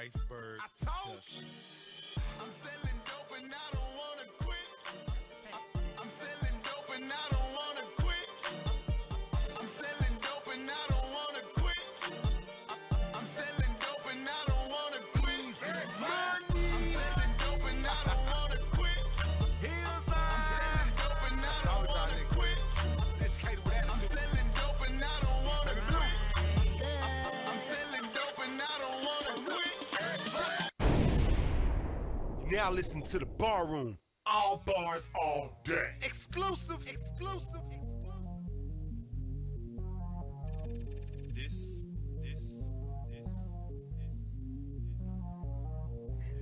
iceberg. I told you. I'm selling dope and I don't wanna quit. I'm selling dope and I don't wanna quit. I'm selling dope and I don't wanna quit. I'm selling dope and I don't wanna quit. I'm selling dope and I don't wanna quit. I'm selling dope and I don't wanna quit. I'm selling dope and I don't wanna quit. I'm selling dope and I don't wanna quit. Now listen to the bar room. All bars, all day. Exclusive. This.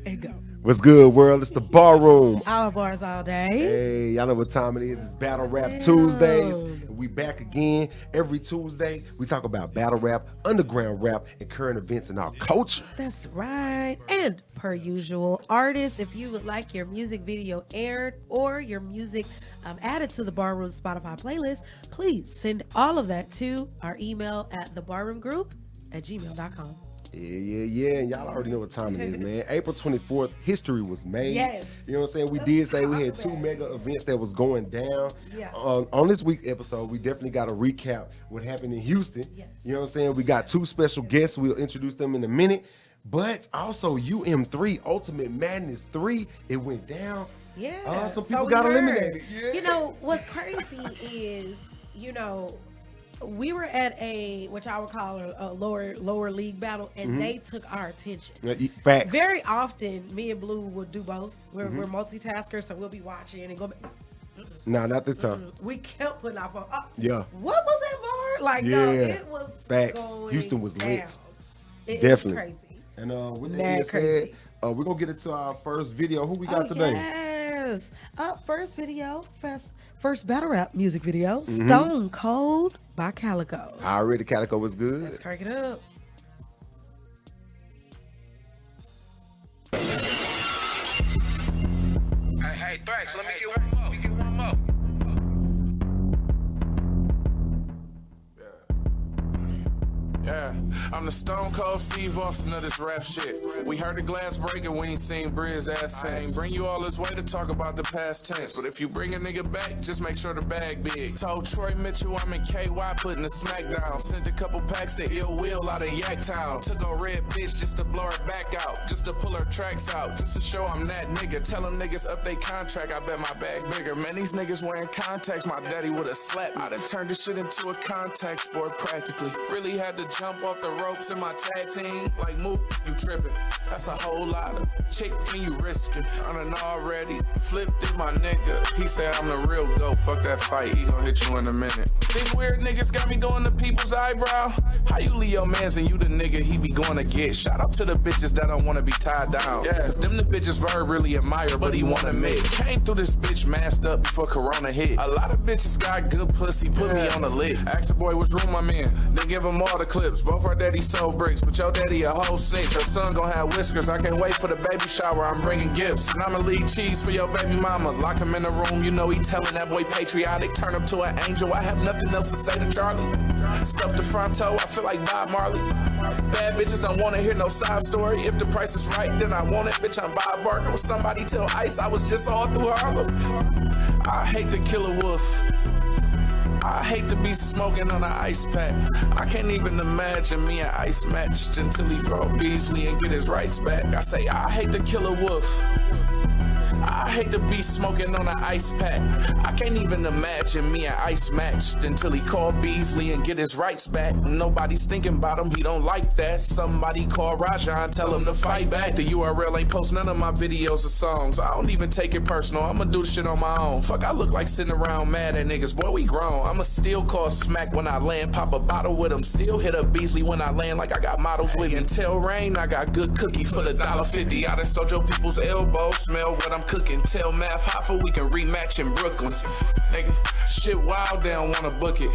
And go. What's good, world? It's the bar room. Our bars all day. Hey, y'all know what time it is. It's Battle Rap Tuesdays. And we back again. Every Tuesday, we talk about battle rap, underground rap, and current events in our culture. That's right. And per usual, artists, if you would like your music video aired or your music added to the Barroom Spotify playlist, please send all of that to our email at thebarroomgroup@gmail.com. Yeah. And y'all already know what time it is, man. April 24th, history was made. Yes. You know what I'm saying? We did say we had two mega events that was going down. Yeah. On this week's episode, we definitely got to recap what happened in Houston. Yes. You know what I'm saying? We got two special guests. We'll introduce them in a minute. But also UM3, Ultimate Madness 3, it went down. Yeah. Some people we got heard. eliminated. Yeah. You know, what's crazy is, we were at what I would call a lower league battle, and they took our attention. Facts. Very often, me and Blue will do both. We're multitaskers, so we'll be watching and go back. No, not this time. We kept putting our phone. Yeah. What was that bar? Like, Yeah. no, it was Facts. going Houston was lit. down. It Definitely. was crazy. And with that Mad being said, crazy. we're going to get into our first video. Who we got today? Yes. First battle rap music video, Stone Cold by Calico. Already Calico was good. Let's crank it up. Hey, Thrax, let me get one more. Yeah, I'm the Stone Cold Steve Austin of this rap shit. We heard the glass break and we ain't seen Briz ass sing. Bring you all this way to talk about the past tense. But if you bring a nigga back, just make sure the bag big. Told Troy Mitchell I'm in KY putting the smack down. Sent a couple packs to Ill Will out of Yaktown. Took a red bitch just to blow her back out. Just to pull her tracks out. Just to show I'm that nigga. Tell them niggas up they contract, I bet my bag bigger. Man, these niggas wearing contacts, my daddy would've slapped. I'd have turned this shit into a contact sport practically. Really had to jump off the ropes in my tag team. Like, Mook, you tripping. That's a whole lot of chick and you risking. I done already flipped it, my nigga. He said I'm the real GOAT. Fuck that fight, he gon' hit you in a minute. These weird niggas got me doing the people's eyebrow. How you leave your mans and you the nigga he be going to get? Shout out to the bitches that don't wanna be tied down. Yes, them the bitches Verb really admire, but he wanna admit. Came through this bitch masked up before Corona hit. A lot of bitches got good pussy, put me on the list. Ask the boy which room I'm in, then give him all the clips. Both our daddy sold bricks, but your daddy a whole snitch. Her son gon' have whiskers, I can't wait for the baby shower, I'm bringing gifts. And I'ma leave cheese for your baby mama. Lock him in the room, you know he telling that boy patriotic. Turn him to an angel, I have nothing else to say to Charlie. Stuff the front toe, I feel like Bob Marley. Bad bitches don't wanna hear no side story. If the price is right, then I want it. Bitch, I'm Bob Barker. With somebody till Ice, I was just all through Harlem. I hate to kill a wolf. I hate to be smoking on an ice pack. I can't even imagine me and Ice matched until he brought Beasley and get his rights back. I say, I hate to kill a wolf. I hate to be smoking on an ice pack. I can't even imagine me and Ice matched until he called Beasley and get his rights back. Nobody's thinking about him, he don't like that. Somebody call Rajon, tell him to fight back. The URL ain't post none of my videos or songs. I don't even take it personal, I'ma do the shit on my own. Fuck, I look like sitting around mad at niggas. Boy, we grown. I'ma still call smack when I land, pop a bottle with him. Still hit up Beasley when I land like I got models with me. And tell Rain I got good cookie for the $1.50. I done sold your people's elbow, smell what I'm cooking. waiting till math Hoffa, we can rematch in Brooklyn. Nigga, shit wild, they don't wanna book it.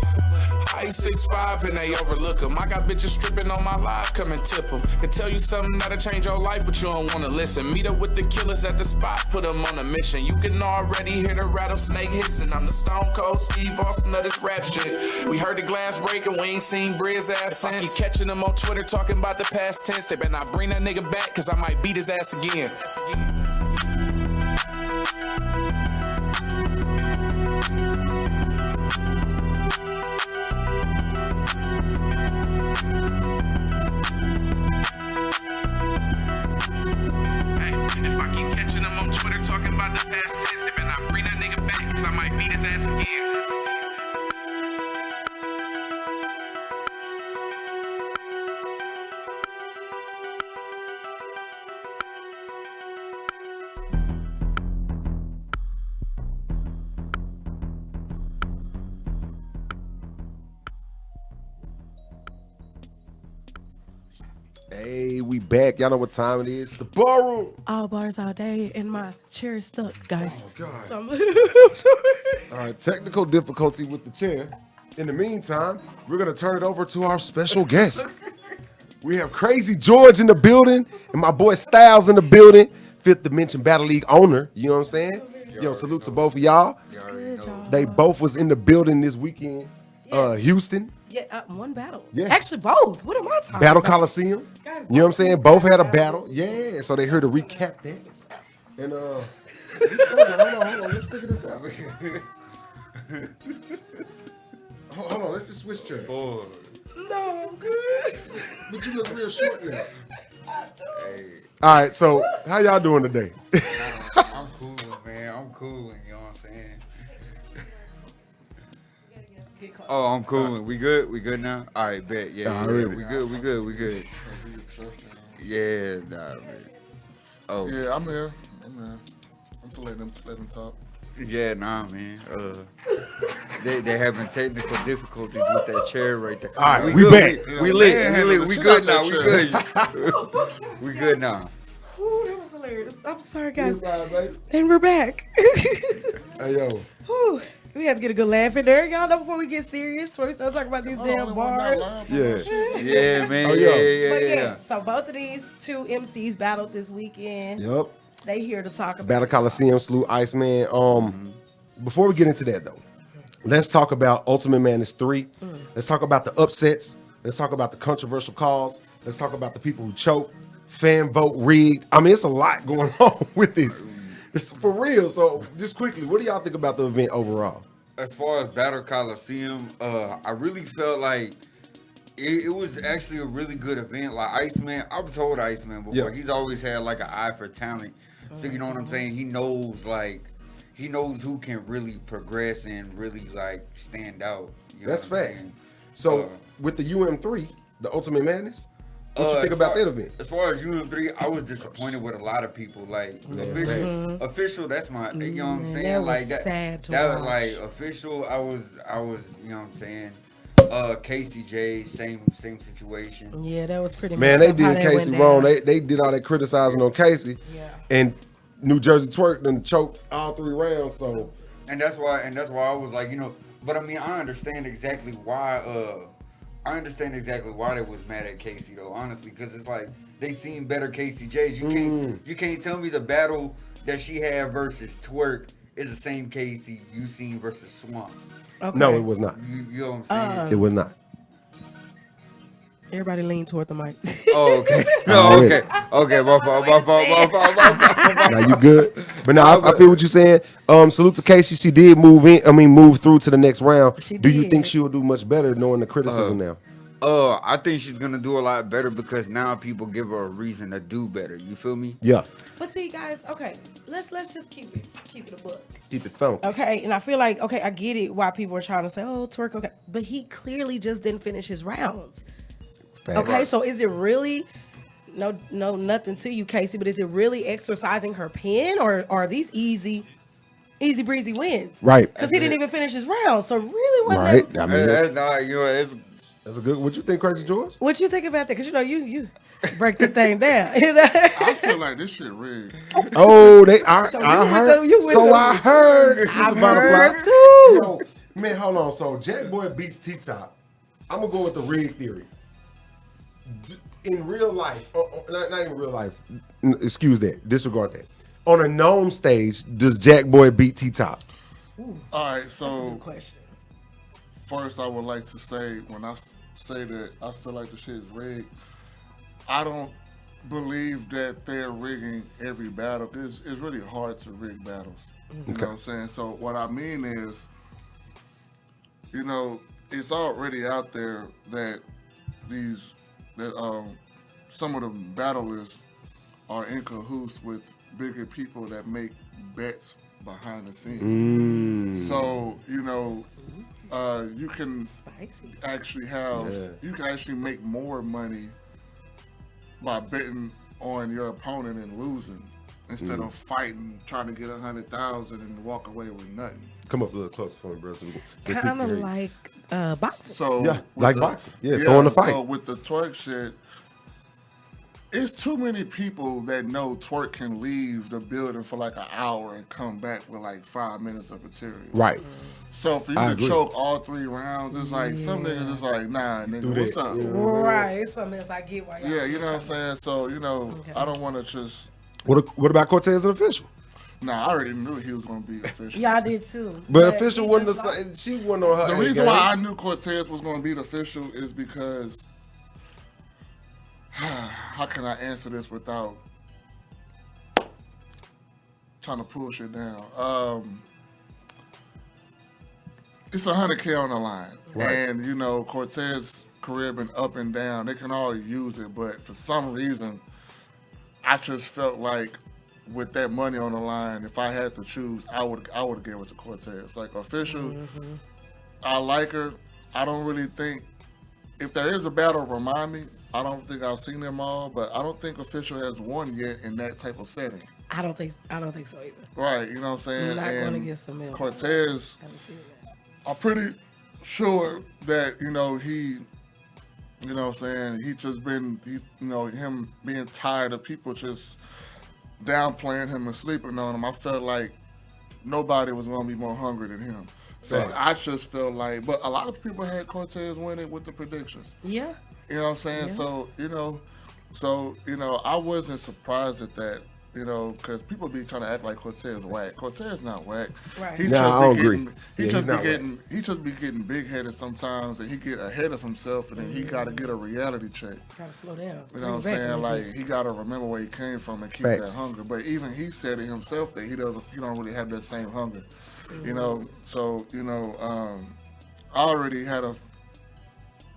I 6'5" and they overlook 'em. I got bitches stripping on my live, come and tip 'em. Can tell you something that'll change your life, but you don't wanna listen. Meet up with the killers at the spot, put 'em on a mission. You can already hear the rattlesnake hissing. I'm the Stone Cold Steve Austin of this rap shit. We heard the glass break and we ain't seen Briz ass since. Keep catching them on Twitter talking about the past tense. They better not bring that nigga back, cause I might beat his ass again. If I keep catching them on Twitter talking about the past tense, they better not bring that nigga back, cause I might beat his ass again. Hey, we back. Y'all know what time it is. The bar room. All bars all day, and my chair is stuck, guys. Oh, God. So I'm sorry. All right, technical difficulty with the chair. In the meantime, we're going to turn it over to our special guest. We have Krazy George in the building, and my boy Styles in the building. Fifth Dimension Battle League owner. You know what I'm saying? Yo, salute to both of y'all. Good, y'all. They both was in the building this weekend. Houston. Yeah, one battle. Yeah. Actually, both. What am I talking Battle about? Coliseum. You know what I'm saying? Both had a battle. Yeah. So they here to recap that. And hold on. Let's figure this out. Hold on. Let's just switch chairs. No, I'm good. But you look real short now. Hey. All right. So how y'all doing today? I'm cool, man. I'm cool. You know what I'm saying? Oh, I'm cool. We good? We good now? All right, bet. Yeah, Already. we good. Yeah, nah, man. Oh. Yeah, I'm here. I'm just letting them talk. Yeah, nah, man. They having technical difficulties with that chair right there. All right, we good. back. We lit. We good now. We good. We good now. Ooh, that was hilarious. I'm sorry, guys. Baby. And we're back. Hey, yo. Whew. We have to get a good laugh in there. Y'all know before we get serious, before we start talking about these damn bars. Yeah. Yeah, man. Oh, yeah. But yeah, so both of these two MCs battled this weekend. Yep. They here to talk about Battle Coliseum, Salute Iceman. Before we get into that though, let's talk about Ultimate Madness 3. Let's talk about the upsets. Let's talk about the controversial calls. Let's talk about the people who choke, fan vote rigged. I mean, it's a lot going on with this. It's for real. So just quickly, what do y'all think about the event overall? As far as Battle Coliseum, I really felt like it was actually a really good event. Like Iceman, I've told Iceman before, Yeah. He's always had like an eye for talent. So you know what I'm saying? He knows who can really progress and really like stand out. You know That's what I'm facts. saying? So with the UM3, the Ultimate Madness, what you think as about far- that event? As far as UM3, I was disappointed with a lot of people. Like official, that's my, you know what I'm saying? that was Like that, sad to that watch. like official. I was, you know what I'm saying? KCJ, same situation. Yeah, that was pretty Man, messed they up how did that Casey went wrong. down. They did all that criticizing on Casey. Yeah. And New Jersey Twerk done choked all 3 rounds. So And that's why I was like, you know, but I mean, I understand exactly why they was mad at Casey though, honestly, because it's like they seen better KCJs. You can't tell me the battle that she had versus Twerk is the same Casey you seen versus Swamp. Okay. no, it was not. You know what I'm saying? It was not. Everybody lean toward the mic. Oh, okay. Already. Okay, my fault. Now you good? But now I feel what you're saying. Salute to Casey. She did move through to the next round. She Do you did. think she will do much better knowing the criticism now? I think she's gonna do a lot better because now people give her a reason to do better. You feel me? Yeah. But see, guys, okay, let's just keep it a book. Keep it funky. Okay, and I feel like, okay, I get it why people are trying to say, oh, Twerk, okay. But he clearly just didn't finish his rounds. Facts. Okay, so is it really, no, nothing to you, Casey, but is it really exercising her pen, or are these easy breezy wins? Right. Because he didn't even finish his round, so really wasn't Right. that- I mean, That's not, you know, That's a good. What you think, Crazy George? What you think about that? Because you break the thing down. I feel like this shit rigged. Oh, they are. So I you with heard. them, you with So them. I heard. I've Mr. Butterfly. heard too. Yo, man, hold on. So Jack Boy beats T-Top. I'm gonna go with the rig theory. In real life, not in real life. Excuse that. Disregard that. On a known stage, does Jack Boy beat T-Top? All right, That's a so good question. first I would like to say, when I say that I feel like the shit is rigged, I don't believe that they're rigging every battle. It's really hard to rig battles. You know what I'm saying? So what I mean is, you know, it's already out there that some of the battlers are in cahoots with bigger people that make bets behind the scenes. So, you know, you can Spicy. actually you can actually make more money by betting on your opponent and losing instead of fighting, trying to get 100,000 and walk away with nothing. Come up a little closer for me, bro. So Kind of like boxing. So Yeah, with like boxing. Yeah, throwing the fight. So with the twerk shit, it's too many people that know twerk can leave the building for like an hour and come back with like 5 minutes of material. Right. So for you I to agree. choke all 3 rounds, it's like some niggas is like, nah, do nigga, what's that, up? yeah. Right. It's something else I get why y'all. Yeah, you know what I'm saying? So, you know, Okay. I don't want to just, What about Cortez and Official? nah, I already knew he was going to be official. Y'all did too. But Official he wasn't the just lost. same. She wasn't on her. The A reason game. why I knew Cortez was going to be the official is because, how can I answer this without trying to pull shit down? It's 100K on the line. Right. And, you know, Cortez's career been up and down. They can all use it, but for some reason, I just felt like with that money on the line, if I had to choose, I would have gave it to Cortez. Like, official, I like her. I don't really think, if there is a battle, remind me. I don't think I've seen them all, but I don't think official has won yet in that type of setting. I don't think so either. Right, you know what I'm saying? You're not going And against some else. Cortez, I haven't seen that. I'm pretty sure that, you know, he, you know what I'm saying, him being tired of people just downplaying him and sleeping on him. I felt like nobody was going to be more hungry than him. So Facts. I just felt like, but a lot of people had Cortez winning with the predictions. Yeah. You know what I'm saying? Yeah. So, I wasn't surprised at that, you know, because people be trying to act like Cortez whack. Cortez not whack. Right. He Nah, just I be don't agree. getting, Yeah, he's not he getting big headed sometimes, and he get ahead of himself, and then he got to get a reality check. Gotta slow down. You know what I'm saying? Like, he got to remember where he came from and keep Facts. that hunger. But even he said it himself that he don't really have that same hunger. You know, so, I already had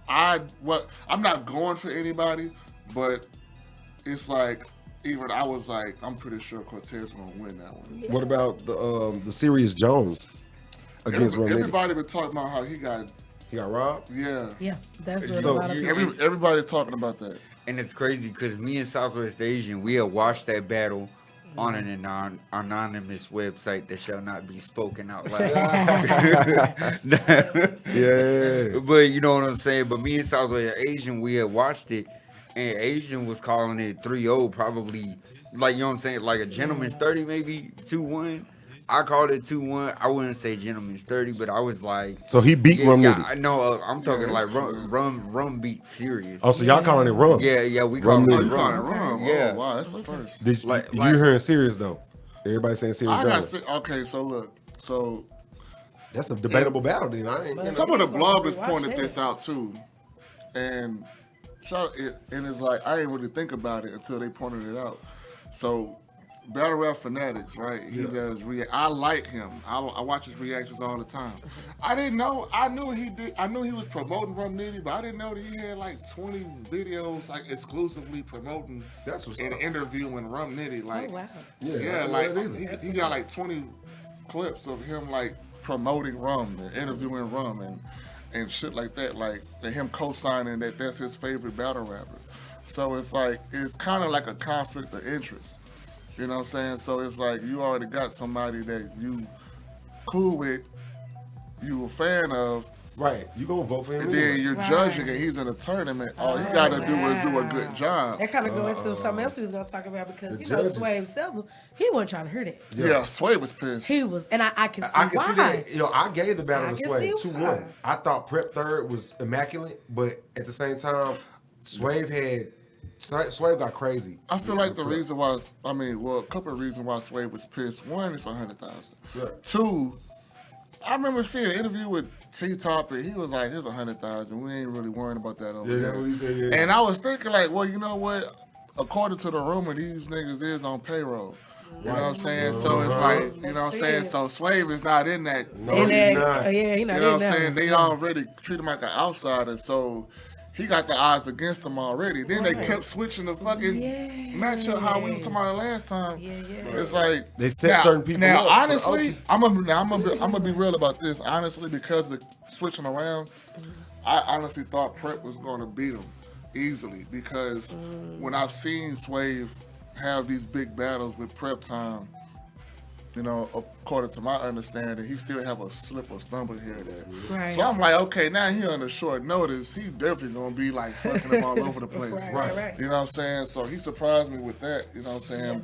I'm not going for anybody, but it's like, even I was like, I'm pretty sure Cortez gonna win that one. What about the Serious Jones against Ron Nitty? Everybody been talking about how he got, He got robbed. yeah. Yeah, that's what So, a lot of people. Everybody's talking about that. And it's crazy because me and Southwest Asian, we had watched that battle on an anonymous website that shall not be spoken out loud. Yeah. But you know what I'm saying? But me and Southwest Asian, we had watched it, and Asian was calling it 3-0, probably, like, you know what I'm saying? Like a gentleman's 30, maybe 2-1. I called it 2-1. I wouldn't say gentleman's 30, but I was like, So he beat Rum Nitty. I know. I'm talking Yeah, like that's rum beat serious. Oh, so y'all calling it rum? Yeah, we Rum call Nitty. it You calling it rum. wrong? Yeah. Oh, wow, that's the first. Did Like- you hearing Serious though? Everybody saying Serious I got Jones. okay. So look, so That's a debatable battle, then. I ain't. You know. some of the bloggers Watch pointed that. this out too, and it's like I didn't really think about it until they pointed it out. So Battle Rap Fanatics, right? He does I like him. I watch his reactions all the time. I didn't know. I knew he did. I knew he was promoting Rum Nitty, but I didn't know that he had like 20 videos like exclusively promoting That's what's and up. interviewing Rum Nitty. Like, wow. Yeah, I yeah, didn't like know that either. he got like 20 clips of him like promoting Rum and interviewing Rum and shit like that. Like him co-signing that that's his favorite battle rapper. So it's like it's kind of like a conflict of interest. You know what I'm saying? So it's like you already got somebody that you cool with, you a fan of, Right. You gonna vote for him? And then Anyway. you're judging it. He's in a tournament. All he got to do is do a good job. That kind of go into something else we was gonna talk about because The you know judges. Sway himself, he wasn't trying to hear that. Yeah, Sway was pissed. He was, and I can see I can why. see that. I gave the battle I to can Sway see 2-1. why. I thought Prep third was immaculate, but at the same time, Swave got crazy. I feel like the reason why, a couple of reasons why Sway was pissed. One, it's 100,000. Yeah. Two, I remember seeing an interview with T-Top, and he was like, "Here's 100,000. We ain't really worrying about that over Yeah, here." that's what he said. Yeah. And I was thinking, like, well, you know what? According to the rumor, these niggas is on payroll. You know what I'm saying? So it's like, you know what I'm saying? So Swave is not in that. No, And he's that- not. yeah, he You not know in what I'm that saying? one. They already treat him like an outsider, so he got the odds against him already. Then they kept switching the fucking matchup how we were talking about it last time. Yeah. It's like They set certain people Now, up for- honestly, okay. I'm gonna be real about this. Honestly, because of the switching around, I honestly thought Prep was gonna beat him easily because when I've seen Swave have these big battles with Prep time, you know, according to my understanding, he still have a slip or stumble here and there. Right. So I'm like, okay, now he on a short notice, he definitely gonna be like fucking him all over the place. Right. You know what I'm saying? So he surprised me with that, you know what I'm saying?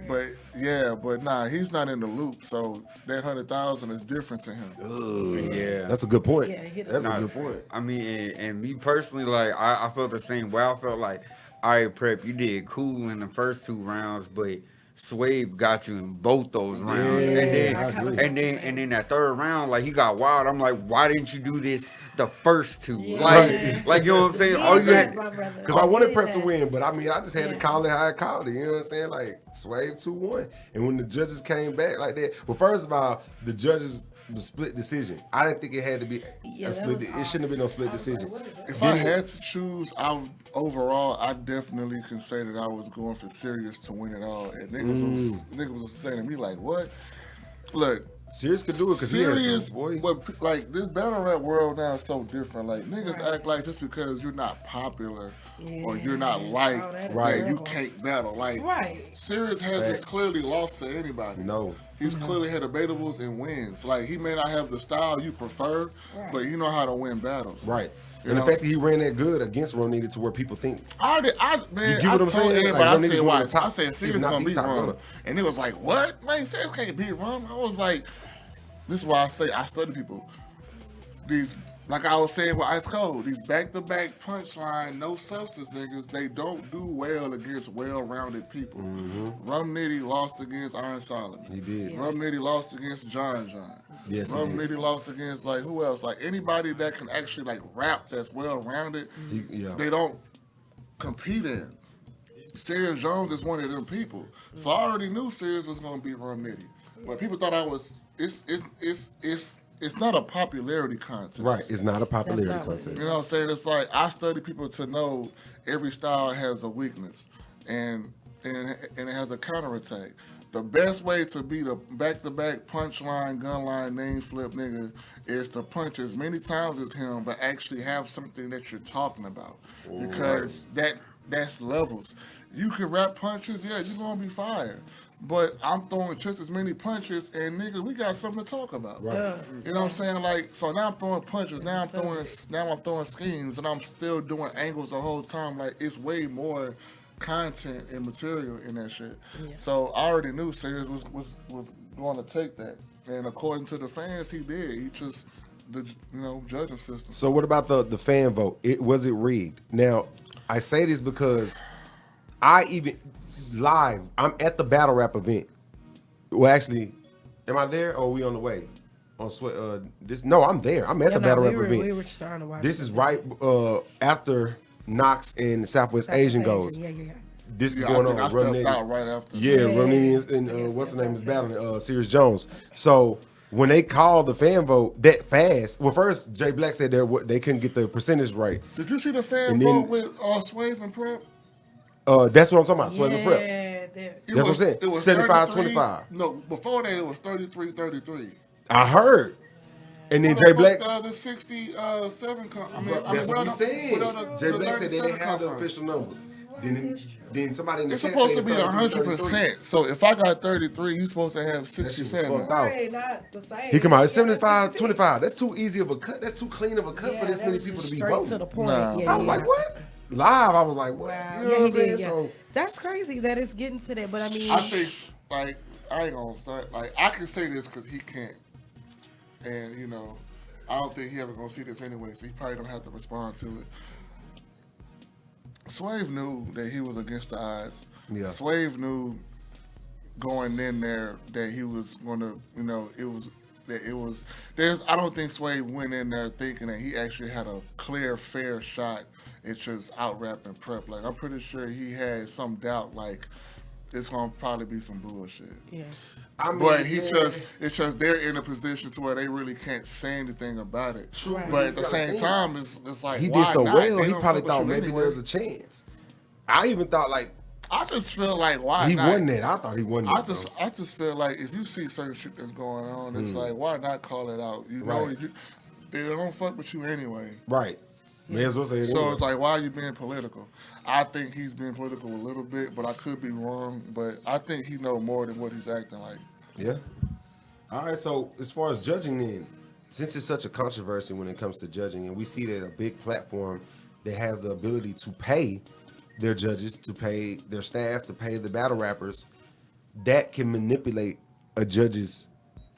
But nah, he's not in the loop. So that 100,000 is different to him. Yeah. That's a good point. Yeah, he That's Nah, a good point. I mean, and me personally, like I felt the same way. I felt like, all right, Prep, you did cool in the first 2 rounds, but Swave got you in both those rounds. I agree. And then that 3rd round, like he got wild. I'm like, why didn't you do this the first 2? Yeah. Like you know what I'm saying? All you had, Because I wanted Prep to win, but I mean, I just had to call it how I called it. You know what I'm saying? Like, Swave 2-1. And when the judges came back like that, well, first of all, the judges was split decision. I didn't think it had to be Yeah, a that split. was It shouldn't have been no split decision. If I had to choose, overall, I definitely can say that I was going for Sirius to win it all. And niggas was saying to me like, what? Look, Sirius could do it because he Sirius, had boy. but like this battle rap world now is so different. Like niggas act like just because you're not popular or you're not liked, Right. you can't battle. Like Right. Sirius hasn't Facts. clearly lost to anybody. No. He's clearly had debatables and wins. Like he may not have the style you prefer, but you know how to win battles. Right. You And know? the fact that he ran that good against Ron to where people think. Man, You get what I'm told saying? everybody, Like, I Ron said, Nitty's one why? of the top, I said, if Sirius not gonna the beat top Rum. runner. And it was like, what? Man, Sirius can't beat Rum. I was like, this is why I say I study people. These, like I was saying with Ice Cold, these back-to-back punchline, no substance niggas, they don't do well against well-rounded people. Rum Nitty lost against Iron Solomon. He did. Rum Nitty lost against John. Yes, he Rum did. Nitty lost against like who else? Like anybody that can actually like rap that's well-rounded, Yeah. they don't compete in. Sirius Jones is one of them people. So I already knew Sirius was gonna beat Rum Nitty. But people thought I was it's not a popularity contest. Right. It's not a popularity That's not what it contest. You know what I'm saying? It's like I study people to know every style has a weakness and it has a counterattack. The best way to beat a back-to-back punchline, gunline, name flip nigga is to punch as many times as him, but actually have something that you're talking about. Because that's levels. You can rap punches, yeah, you're gonna be fired. But I'm throwing just as many punches, and nigga, we got something to talk about. Right. You know what I'm saying? Like, so now I'm throwing punches, now I'm throwing schemes, and I'm still doing angles the whole time. Like, it's way more content and material in that shit. So I already knew Sirius was going to take that, and according to the fans, he did. He just the judging system. So what about the fan vote? Was it rigged? Now, I say this because I'm at the battle rap event. Well, actually, am I there or are we on the way? No, I'm there. I'm at the battle rap event. We were trying to watch This it. is right after Knox and Southwest Asian goes. Yeah. This is Yeah, going I think on. I stepped Rum out Nitty. right after. Yeah, Rum Nitty and what's the name is battling Sirius Jones. So when they called the fan vote that fast, well, first Jay Black said they couldn't get the percentage right. Did you see the fan And then- vote with Swave and Prep? That's what I'm talking about. Sway and Prep. It That's what I'm saying. It was 75-25. No, before that it was 33-33. I heard. And then Where Jay the Black. fuck, the 67 come. That's what he said. Jay Black said they didn't have the official. official numbers. then somebody in the It's chat supposed to says be 100%. So if I got 33, you supposed to have 67. Right, not the same. He come out, it's 75, 25. That's too easy of a cut. That's too clean of a cut for this many people to be straight voting. to the point. Nah. Yeah, I was like, what? Live, I was like, what? Wow. You know what I'm saying? Yeah. So, That's crazy that it's getting to that. But I mean, I think, like, I ain't gonna say, like, I can say this because he can't. And, you know, I don't think he ever gonna see this anyway, so he probably don't have to respond to it. Swave knew that he was against the odds. Yeah. Swave knew going in there that he was gonna, you know, I don't think Swave went in there thinking that he actually had a clear, fair shot at just out rapping Prep. Like, I'm pretty sure he had some doubt, like, it's gonna probably be some bullshit. yeah. I mean, But it's just they're in a position to where they really can't say anything about it. True. But at the same time, it's like he why did so not? well, They he don't probably fuck with thought you maybe anyway. there was a chance. I even thought, like, I just feel like why he not? won that. I thought he won that. I just feel like if you see certain shit that's going on, it's like why not call it out? You know, Right. they don't fuck with you anyway. Right. May as well say it So anyway. it's like, why are you being political? I think he's being political a little bit, but I could be wrong. But I think he know more than what he's acting like. Yeah. All right, so as far as judging then, since it's such a controversy when it comes to judging, and we see that a big platform that has the ability to pay their judges, to pay their staff, to pay the battle rappers, that can manipulate a judge's,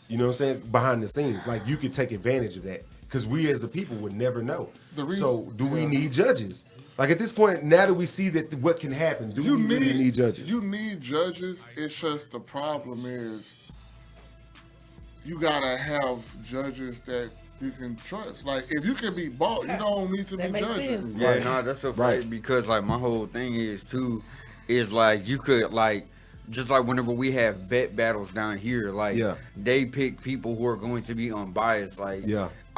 you know what I'm saying, behind the scenes. Like, you could take advantage of that because we as the people would never know. So do we need judges? Like, at this point, now that we see that what can happen, do we really need judges? You need judges. It's just the problem is you gotta have judges that you can trust. Like, if you can be bought, you don't need to That be makes judges. sense. Yeah, no, that's a right. Because like my whole thing is too, is like you could like just like whenever we have bet battles down here, like they pick people who are going to be unbiased. Like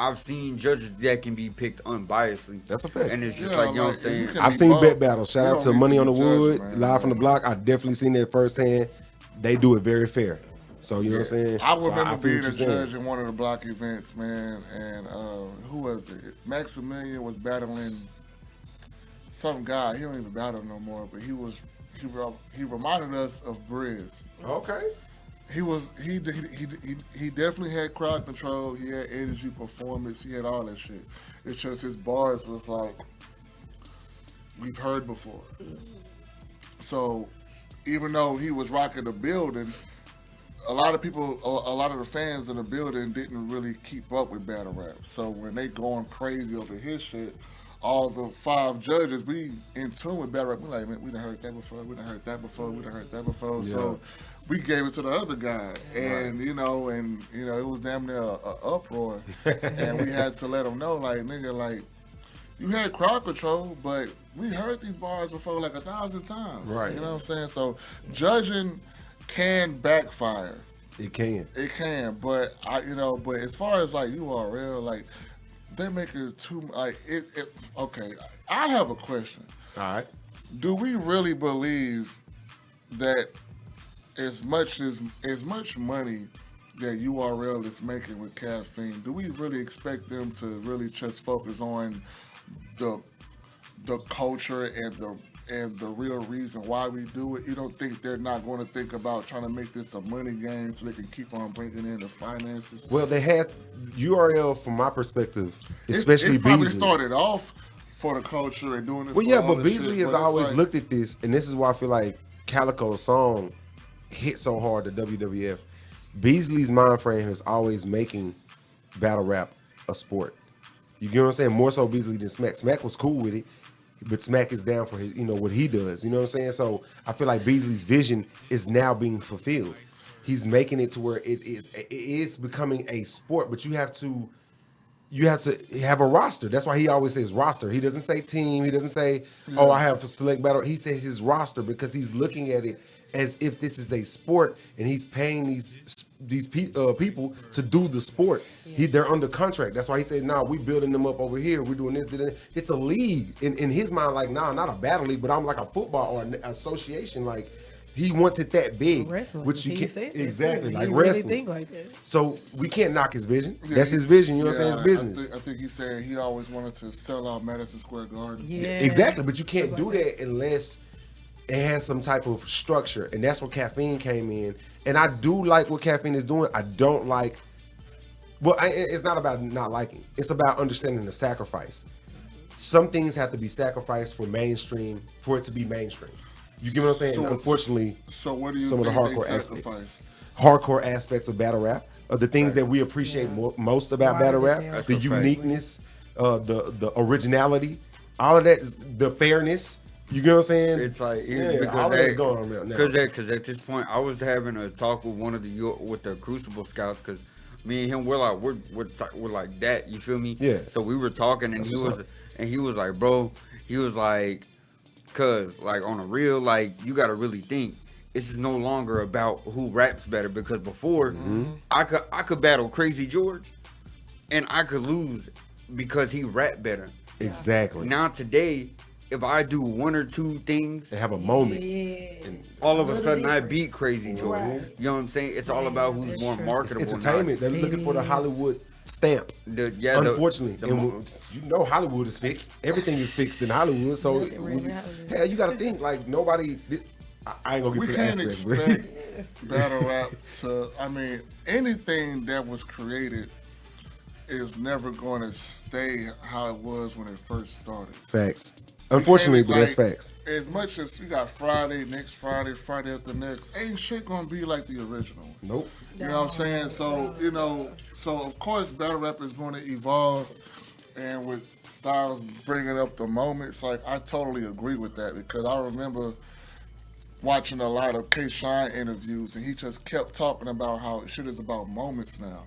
I've seen judges that can be picked unbiasedly. That's a fact. And it's just like, you know what I'm saying? I've seen bet battles. Shout out to Money on the Wood, man. Live from the Block. I definitely seen that firsthand. They do it very fair. So you know what I'm saying? I remember feel being what a you're saying. judge in one of the block events, man, and who was it? Maximilian was battling some guy. He don't even battle no more, but he reminded us of Briz. Okay. He definitely had crowd control. He had energy, performance. He had all that shit. It's just his bars was like we've heard before. So even though he was rocking the building, a lot of the fans in the building didn't really keep up with battle rap. So when they going crazy over his shit, all the 5 judges, we in tune with battle rap. We like, man, we done heard that before. We done heard that before. We done heard that before. Yeah. So we gave it to the other guy, and you know, it was damn near a uproar, and we had to let him know, like, nigga, like, you had crowd control, but we heard these bars before like 1,000 times. Right. You know what I'm saying? So judging can backfire. It can. It can, but but as far as like URL, like they're making it too like it. Okay, I have a question. All right. Do we really believe that as much money that URL is making with caffeine, do we really expect them to really just focus on the culture and the real reason why we do it? You don't think they're not going to think about trying to make this a money game so they can keep on bringing in the finances? Well, they had URL from my perspective, especially it probably Beasley. started off for the culture and doing it. Well, for yeah, all but the Beasley shit, has but it's always like, looked at this, and this is why I feel like Calico's song hit so hard to WWF. Beasley's mind frame is always making battle rap a sport. You get what I'm saying? More so Beasley than Smack. Smack was cool with it, but Smack is down for his, what he does. You know what I'm saying? So I feel like Beasley's vision is now being fulfilled. He's making it to where it is becoming a sport, but you have to have a roster. That's why he always says roster. He doesn't say team. He doesn't say, oh, I have a select battle. He says his roster because he's looking at it as if this is a sport and he's paying these people to do the sport. They're under contract. That's why he said, nah, we building them up over here. We're doing this. It's a league. In his mind, like, nah, not a battle league, but I'm like a football or an association. Like, he wants it that big. Wrestling, which you can't. Exactly. Like you wrestling. Really think like that. So we can't knock his vision. That's his vision. You know what I'm saying? It's business. I think he said he always wanted to sell out Madison Square Garden. Yeah. Exactly. But you can't do that unless it has some type of structure, and that's where caffeine came in. And I do like what caffeine is doing. I don't like. Well, it's not about not liking. It's about understanding the sacrifice. Some things have to be sacrificed for it to be mainstream. You get what I'm saying? So, and unfortunately, So what do you some of the think hardcore they aspects. sacrifice? Hardcore aspects of battle rap, the things that we appreciate most about Right, battle rap, yeah. the That's a fact. uniqueness, the originality, all of that, the fairness. You get what I'm saying? It's like yeah, all of that's going on now. Because at this point, I was having a talk with one of the Crucible scouts, because me and him we're like that. You feel me? Yeah. So we were talking, and he was like, bro, cause like on a real, like, you gotta really think. This is no longer about who raps better, because before I could battle Crazy George, and I could lose because he rapped better. Exactly. Now today, if I do one or two things, They have a moment. Yeah. all of a sudden I beat Crazy George. Right. You know what I'm saying? It's all about who's That's more true. It's marketable. entertainment. They're looking for the Hollywood stamp. Unfortunately, you know Hollywood is fixed. Everything is fixed in Hollywood. So Yeah, right, right. hell, you got to think like nobody. I ain't gonna get We to the can't aspects, but expect battle rap to. I mean, anything that was created is never going to stay how it was when it first started. facts. Unfortunately, but that's Like, facts. As much as you got Friday, next Friday, Friday after next, ain't shit gonna be like the original. Nope. You know what I'm saying? So, so of course battle rap is going to evolve, and with Styles bringing up the moments, like I totally agree with that, because I remember watching a lot of K. Shine interviews, and he just kept talking about how shit is about moments now.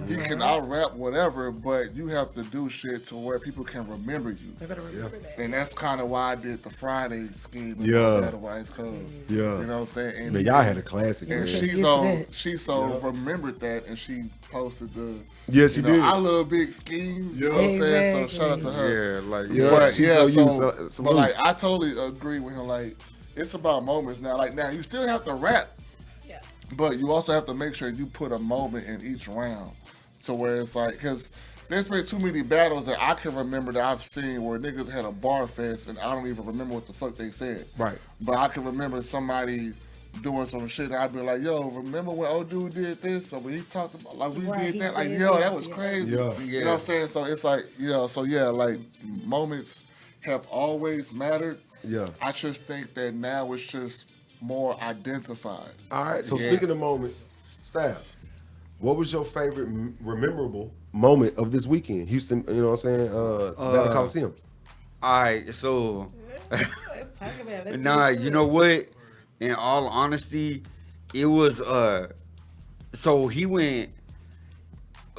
You can out-rap whatever, but you have to do shit to where people can remember you. I better remember that. And that's kind of why I did the Friday scheme. Yeah. Battle Ice Code. Yeah. You know what I'm saying? And Man, y'all had a classic. and Man. she remembered that, and she posted the. Yeah, she did. I love big schemes. You know what I'm saying? So shout out to her. Yeah, like Yeah. But she's yeah, so so, used. but Salute. like I totally agree with him. Like it's about moments now. Like now you still have to rap, Yeah. but you also have to make sure you put a moment in each round, to where it's like, because there's been too many battles that I can remember that I've seen where niggas had a bar fest and I don't even remember what the fuck they said. Right. But I can remember somebody doing some shit and I'd be like, yo, remember when old dude did this? So when he talked about, like, we Right, did he that, like, said yo, that this, was yeah. crazy. Yeah. You know what I'm saying? So it's like, like moments have always mattered. Yeah. I just think that now it's just more identified. All right. So Yeah. speaking of moments, Styles, what was your favorite memorable moment of this weekend? Houston, you know what I'm saying? Battle Coliseum. all right, so Let's talk about it. nah, you know what? In all honesty, it was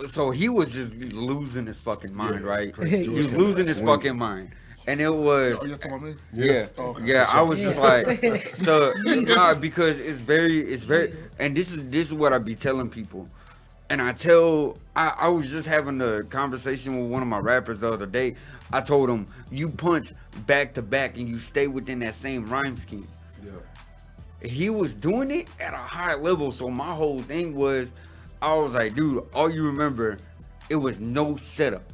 so he was just losing his fucking mind, right? Crazy He George was came losing out his swinging. fucking mind. And it was Oh, you're talking about me? yeah. Oh, okay. Yeah, I was just like Yeah. so nah, because it's very and this is what I be telling people. And I was just having a conversation with one of my rappers the other day. I told him, you punch back to back and you stay within that same rhyme scheme. Yeah. He was doing it at a high level, so my whole thing was, I was like, dude, all you remember, it was no setup.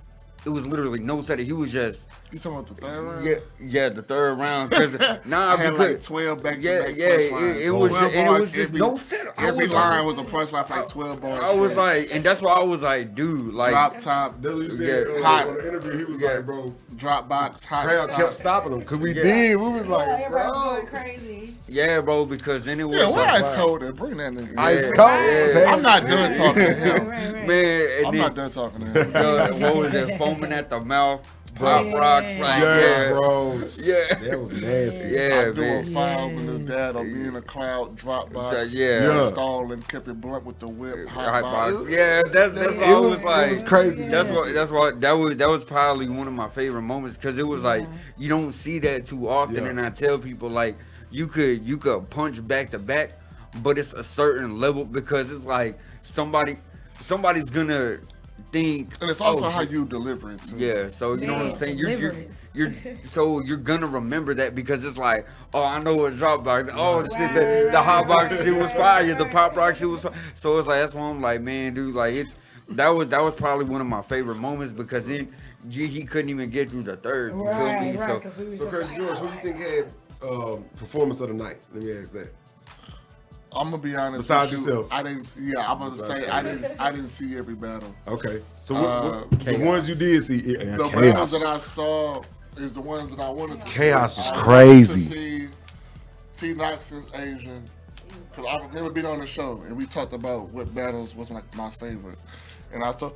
It was literally no setup. He was just You talking about the third round? yeah, the third round. Because nah, I had because like 12 back to yeah, back yeah, punchlines. it was 12 and it bars, was just every- no setup. I Every was line like, was a punchline for like 12 bars. I was straight. like, and that's why I was like, dude, like, Drop top, That's what you said Yeah. Hot. on the interview. He was like, bro, drop box, hot. crowd top. kept stopping him because we Yeah. did. We was like, Everybody bro. going crazy. yeah, bro, because then it was Yeah, why like, Ice Cold there? Bring that nigga. Ice Yeah. cold. Yeah. I'm not done talking to him. Right, right. man, and I'm then, not done talking to him. what was it, foaming at the mouth, pop rocks, like, Yeah, bro. Yeah. That was nasty. Yeah, I do a man. file with his dad or be in a cloud, drop box, Yeah. install and kept it blunt with the whip, hot Hot box. box. Yeah, that's what It I was- was like. it was crazy. That's what that was probably one of my favorite moments, because it was like you don't see that too often, Yeah. and I tell people like you could punch back to back, but it's a certain level, because it's like somebody's gonna think, And it's also oh, how shit. you deliver it too. Yeah, so you know what I'm Man, saying. You're deliverance. so you're gonna remember that, because it's like, oh, I know what drop box. Oh shit, the hot box shit was fire. The pop rock shit was fire. So it's like, that's why I'm like, man, dude, like that was probably one of my favorite moments, because then he couldn't even get through the third. You feel me? Right, right. So 'cause we was So, just Crazy like, George, who you think had performance of the night? Let me ask that. I'm gonna be honest. Besides with you, yourself. I didn't. Yeah, I'm gonna Besides say yourself. I didn't see every battle. Okay. So what the Chaos. ones you did see, The chaos. battles that I saw is the ones that I wanted to Chaos see. was I wanted crazy. to see T Knox's Asian. Cause I remember being on the show and we talked about what battles was like my favorite, and I told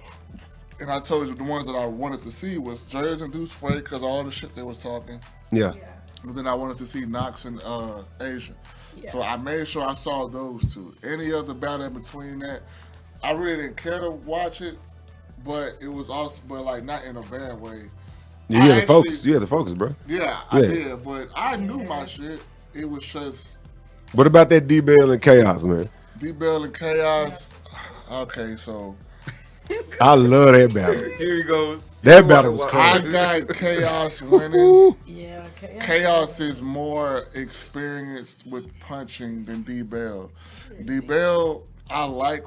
you the ones that I wanted to see was Jers and Deuce Frey because all the shit they was talking. Yeah. And then I wanted to see Knox and Asian. So I made sure I saw those two. Any other battle in between that, I really didn't care to watch it, but it was also, but like not in a bad way. You had the focus. You had the focus, bro. Yeah, I did, but I knew my shit. It was just What about that D-Bell and Chaos, man? D-Bell and Chaos. Okay, so I love that battle. Here he goes. That battle was I crazy. got Chaos winning. Yeah, okay. Chaos is more experienced with punching than D-Bell. D-Bell, I like,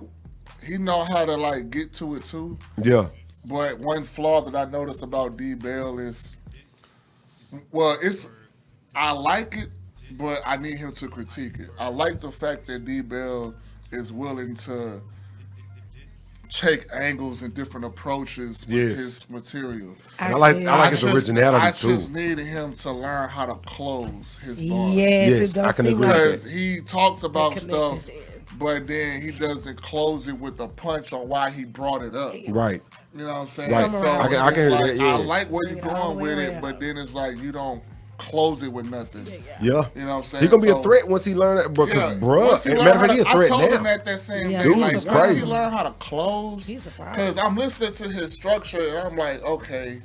he know how to like get to it too. Yeah. But one flaw that I noticed about D-Bell is, well, I like it, but I need him to critique it. I like the fact that D-Bell is willing to take angles and different approaches with Yes. his material. And I like his originality I too. just needed him to learn how to close his bars. Yes, Yes, it I don't can seem agree like with Because he talks about commitment stuff, is- but then he doesn't close it with a punch on why he brought it up. Right. You know what I'm saying? Right. So I can it's hear like, that, yeah. I like where Bring you're it all going the way with it, around. but then it's like you don't close it with nothing. Yeah. You know what I'm saying? He gonna be a So- threat once he learn that, bro. Because, Yeah. bruh, Once he learn matter of how fact, he a to- threat I told him now. that same Yeah, day. dude Like, is once crazy. he learn how to close, He's a problem. because I'm listening to his structure and I'm like, okay,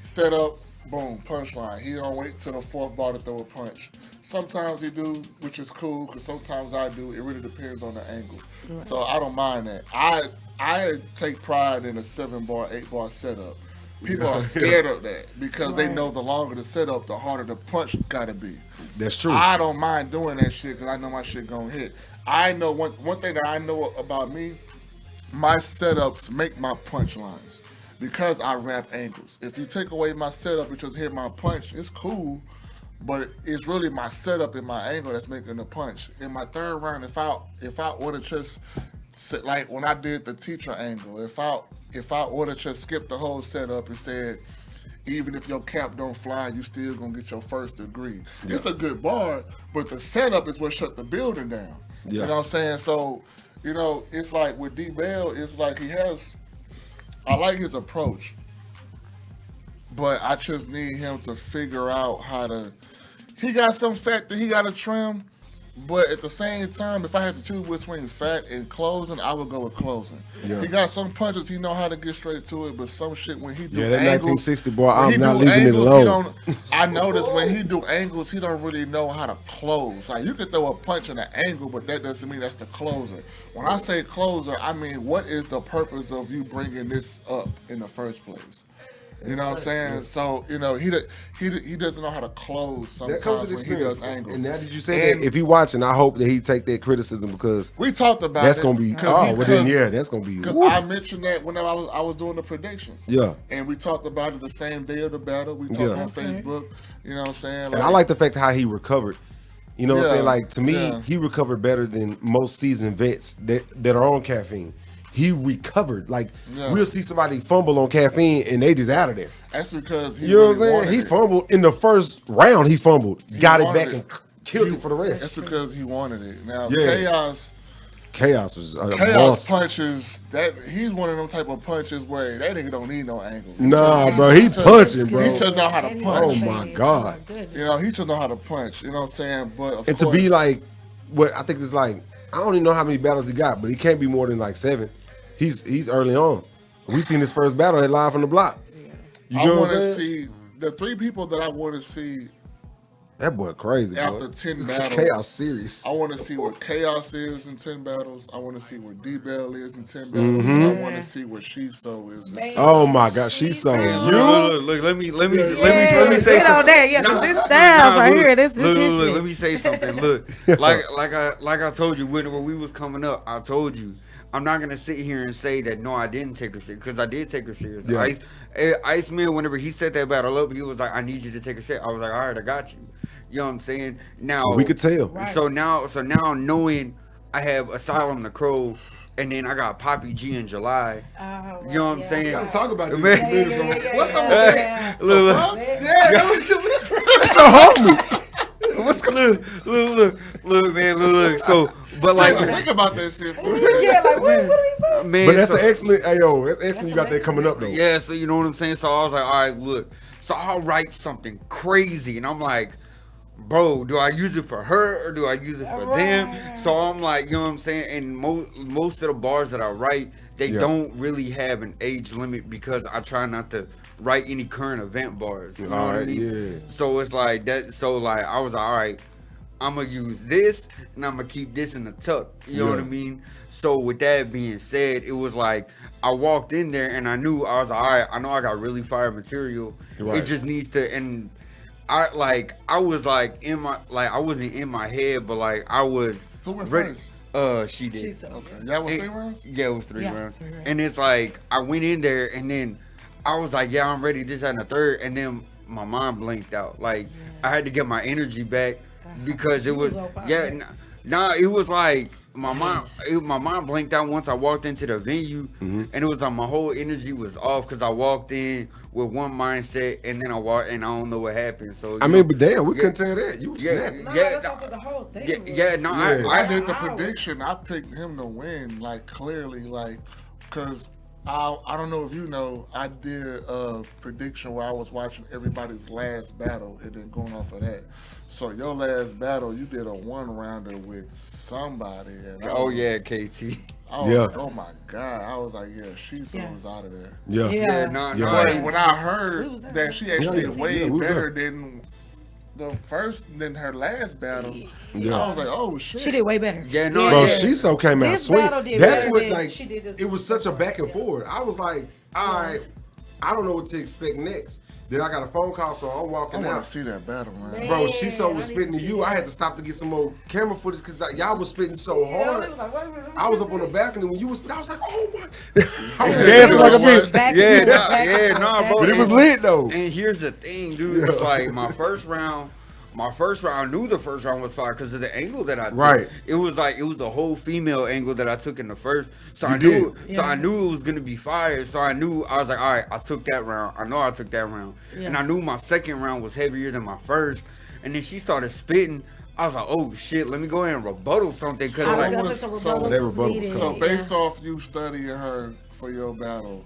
set up, boom, punchline. He don't wait till the fourth bar to throw a punch. Sometimes he do, which is cool, because sometimes I do. It really depends on the angle. So I don't mind that. I take pride in a 7-bar, 8-bar setup. People are scared of that because they know the longer the setup, the harder the punch gotta be. That's true. I don't mind doing that shit because I know my shit gonna hit. I know one thing that I know about me, my setups make my punchlines because I rap angles. If you take away my setup and just hit my punch, it's cool, but it's really my setup and my angle that's making the punch. In my third round, if I order just like when I did the teacher angle, if I order just skip the whole setup and said, even if your cap don't fly, you still gonna get your first degree. It's a good bar, but the setup is what shut the building down. Yeah. You know what I'm saying? So, you know, it's like with D-Bell, it's like I like his approach, but I just need him to figure out how to, he got some fat that he got to trim, but at the same time, if I had to choose between fat and closing, I would go with closing. Yeah. He got some punches, he know how to get straight to it, but some shit when he do Yeah, that angles, 1960 boy, when he I'm not do leaving it angles, alone. I notice when he do angles, he don't really know how to close. Like you can throw a punch in an angle, but that doesn't mean that's the closer. When I say closer, I mean what is the purpose of you bringing this up in the first place? You know what I'm saying? So you know he doesn't know how to close sometimes That comes with when he experience. does angles. And now that you say And that, if he watching, I hope that he take that criticism because we talked about that's it gonna be. 'cause Oh, he- well then, 'cause- yeah, that's gonna be. Because woo. I mentioned that whenever I was doing the predictions. Yeah. And we talked about it the same day of the battle. We talked Yeah. on Facebook. You know what I'm saying? And I like the fact how he recovered. You know what I'm Yeah, saying? Like to me, yeah. he recovered better than most seasoned vets that are on caffeine. He recovered. Like Yeah. we'll see somebody fumble on caffeine and they just out of there. That's because he You know what I'm really saying? wanted He it. fumbled in the first round. He fumbled, got it wanted back, it. and killed He- it for the That's rest. because he wanted it. Now Yeah. Chaos was a Chaos monster. punches, that he's one of them type of punches where that nigga don't need no angle. Nah, bro, he punching, bro. He just know how to And he punch. Oh my God. You know, he just know how to punch. You know what I'm saying? But of And to course, be like, what I think is like, I don't even know how many battles he got, but he can't be more than like 7. He's early on. We seen his first battle at Live from the Block. You I know what want I'm to saying? see the 3 people that I want to see That boy crazy, bro. after 10 battles. Chaos serious. I want to see what Chaos is in 10 battles. I want to see what D-Bell is in 10 battles. And I want to see what Shiso is in 10 Oh my God, she's so you. Look, let me say Get something. on that. Yeah, 'cause this styles right here. This look, his look, shit. let me say something. Look, like I told you when we was coming up, I told you I'm not gonna sit here and say that no, I didn't take her serious because I did take her serious. Yeah. Iceman, whenever he set that battle up, he was like, "I need you to take her serious." I was like, "All right, I got you." You know what I'm saying? Now We could tell. Right. So now knowing I have Asylum the Crow, and then I got Poppy G in July. You know what I'm saying? We gotta talk about this Man. in a minute, bro. Yeah, What's up yeah, with yeah. that? Look, Yeah, that's your homie. What's going look, man, look. So, but like, Think about that shit. For real. Yeah, like what are we saying? man, But that's so- an excellent, hey, yo, that's excellent you got that coming up, though. Yeah, so you know what I'm saying? So I was like, all right, look. So I'll write something crazy. And I'm like, bro, do I use it for her or do I use it for them? So I'm like, you know what I'm saying? And most of the bars that I write, they Yeah. don't really have an age limit because I try not to write any current event bars. You know what I Alright, mean? yeah. So it's like that. So like, I was like, all right, I'm going to use this and I'm going to keep this in the tuck. You know what I Yeah. mean? So with that being said, it was like, I walked in there and I knew, I was like, all right, I know I got really fire material. Right. It just needs to, and I was like in my, like, I wasn't in my head, but like, I was Who went ready. first? She did. She's so Okay. That was And- 3 rounds? Yeah, it was 3 Yeah, rounds. 3 rounds. And it's like, I went in there and then I was like, yeah, I'm ready, this, that, and the third. And then my mind blinked out. Like, I had to get my energy back because She it was, was on fire. yeah, nah, it was like, my mind blinked out once I walked into the venue, Mm-hmm. and it was like my whole energy was off because I walked in with one mindset, and then I walked, and I don't know what happened. So I you mean, know, but damn, we yeah. couldn't tell that. You Yeah. snapped. No, Yeah, that's no. what the whole thing yeah, was. yeah, no, Yeah. I did the I was- prediction. I picked him to win, like clearly, like, cause I don't know if you know, I did a prediction where I was watching everybody's last battle and then going off of that. So your last battle, you did a 1-rounder with somebody. And I Oh was- yeah, KT. I was Yeah. like, oh my god! I was like, yeah, she's Yeah. was out of there. Yeah. Yeah, no, Yeah. But no. when I heard We was there. that she actually Yeah, did yeah, way we was better there. than than her last battle, Yeah. I was like, oh shit. She did way better. Yeah, no, Bro, yeah. she so came out This swinging. battle did That's better what, than like, she did this it was such a back and forth. I was like, all right, I don't know what to expect next. Then I got a phone call, so I'm I walking want out. to see that battle, man. Bro, Man, she so was I need spitting to to see you. I that. had to stop to get some more camera footage because like, y'all was spitting so Yeah, hard. it was like, wait a minute, I was up on the balcony when you was spitting. I was like, oh my. I was dancing like a bitch. Back Yeah, and forth, nah, back and yeah, forth, nah, back bro. But and it was forth. lit though. And here's the thing, dude. It's like my first round, I knew the first round was fire because of the angle that I took. Right. It was a whole female angle that I took in the first. So You I knew, did. so I knew it was gonna be fire. So I was like, all right, I took that round. I know I took that round, and I knew my second round was heavier than my first. And then she started spitting. I was like, oh shit, let me go ahead and rebuttal something because I was like, gonna was- say some so rebuttals that was rebuttal was needed, So coming. based off you studying her for your battle,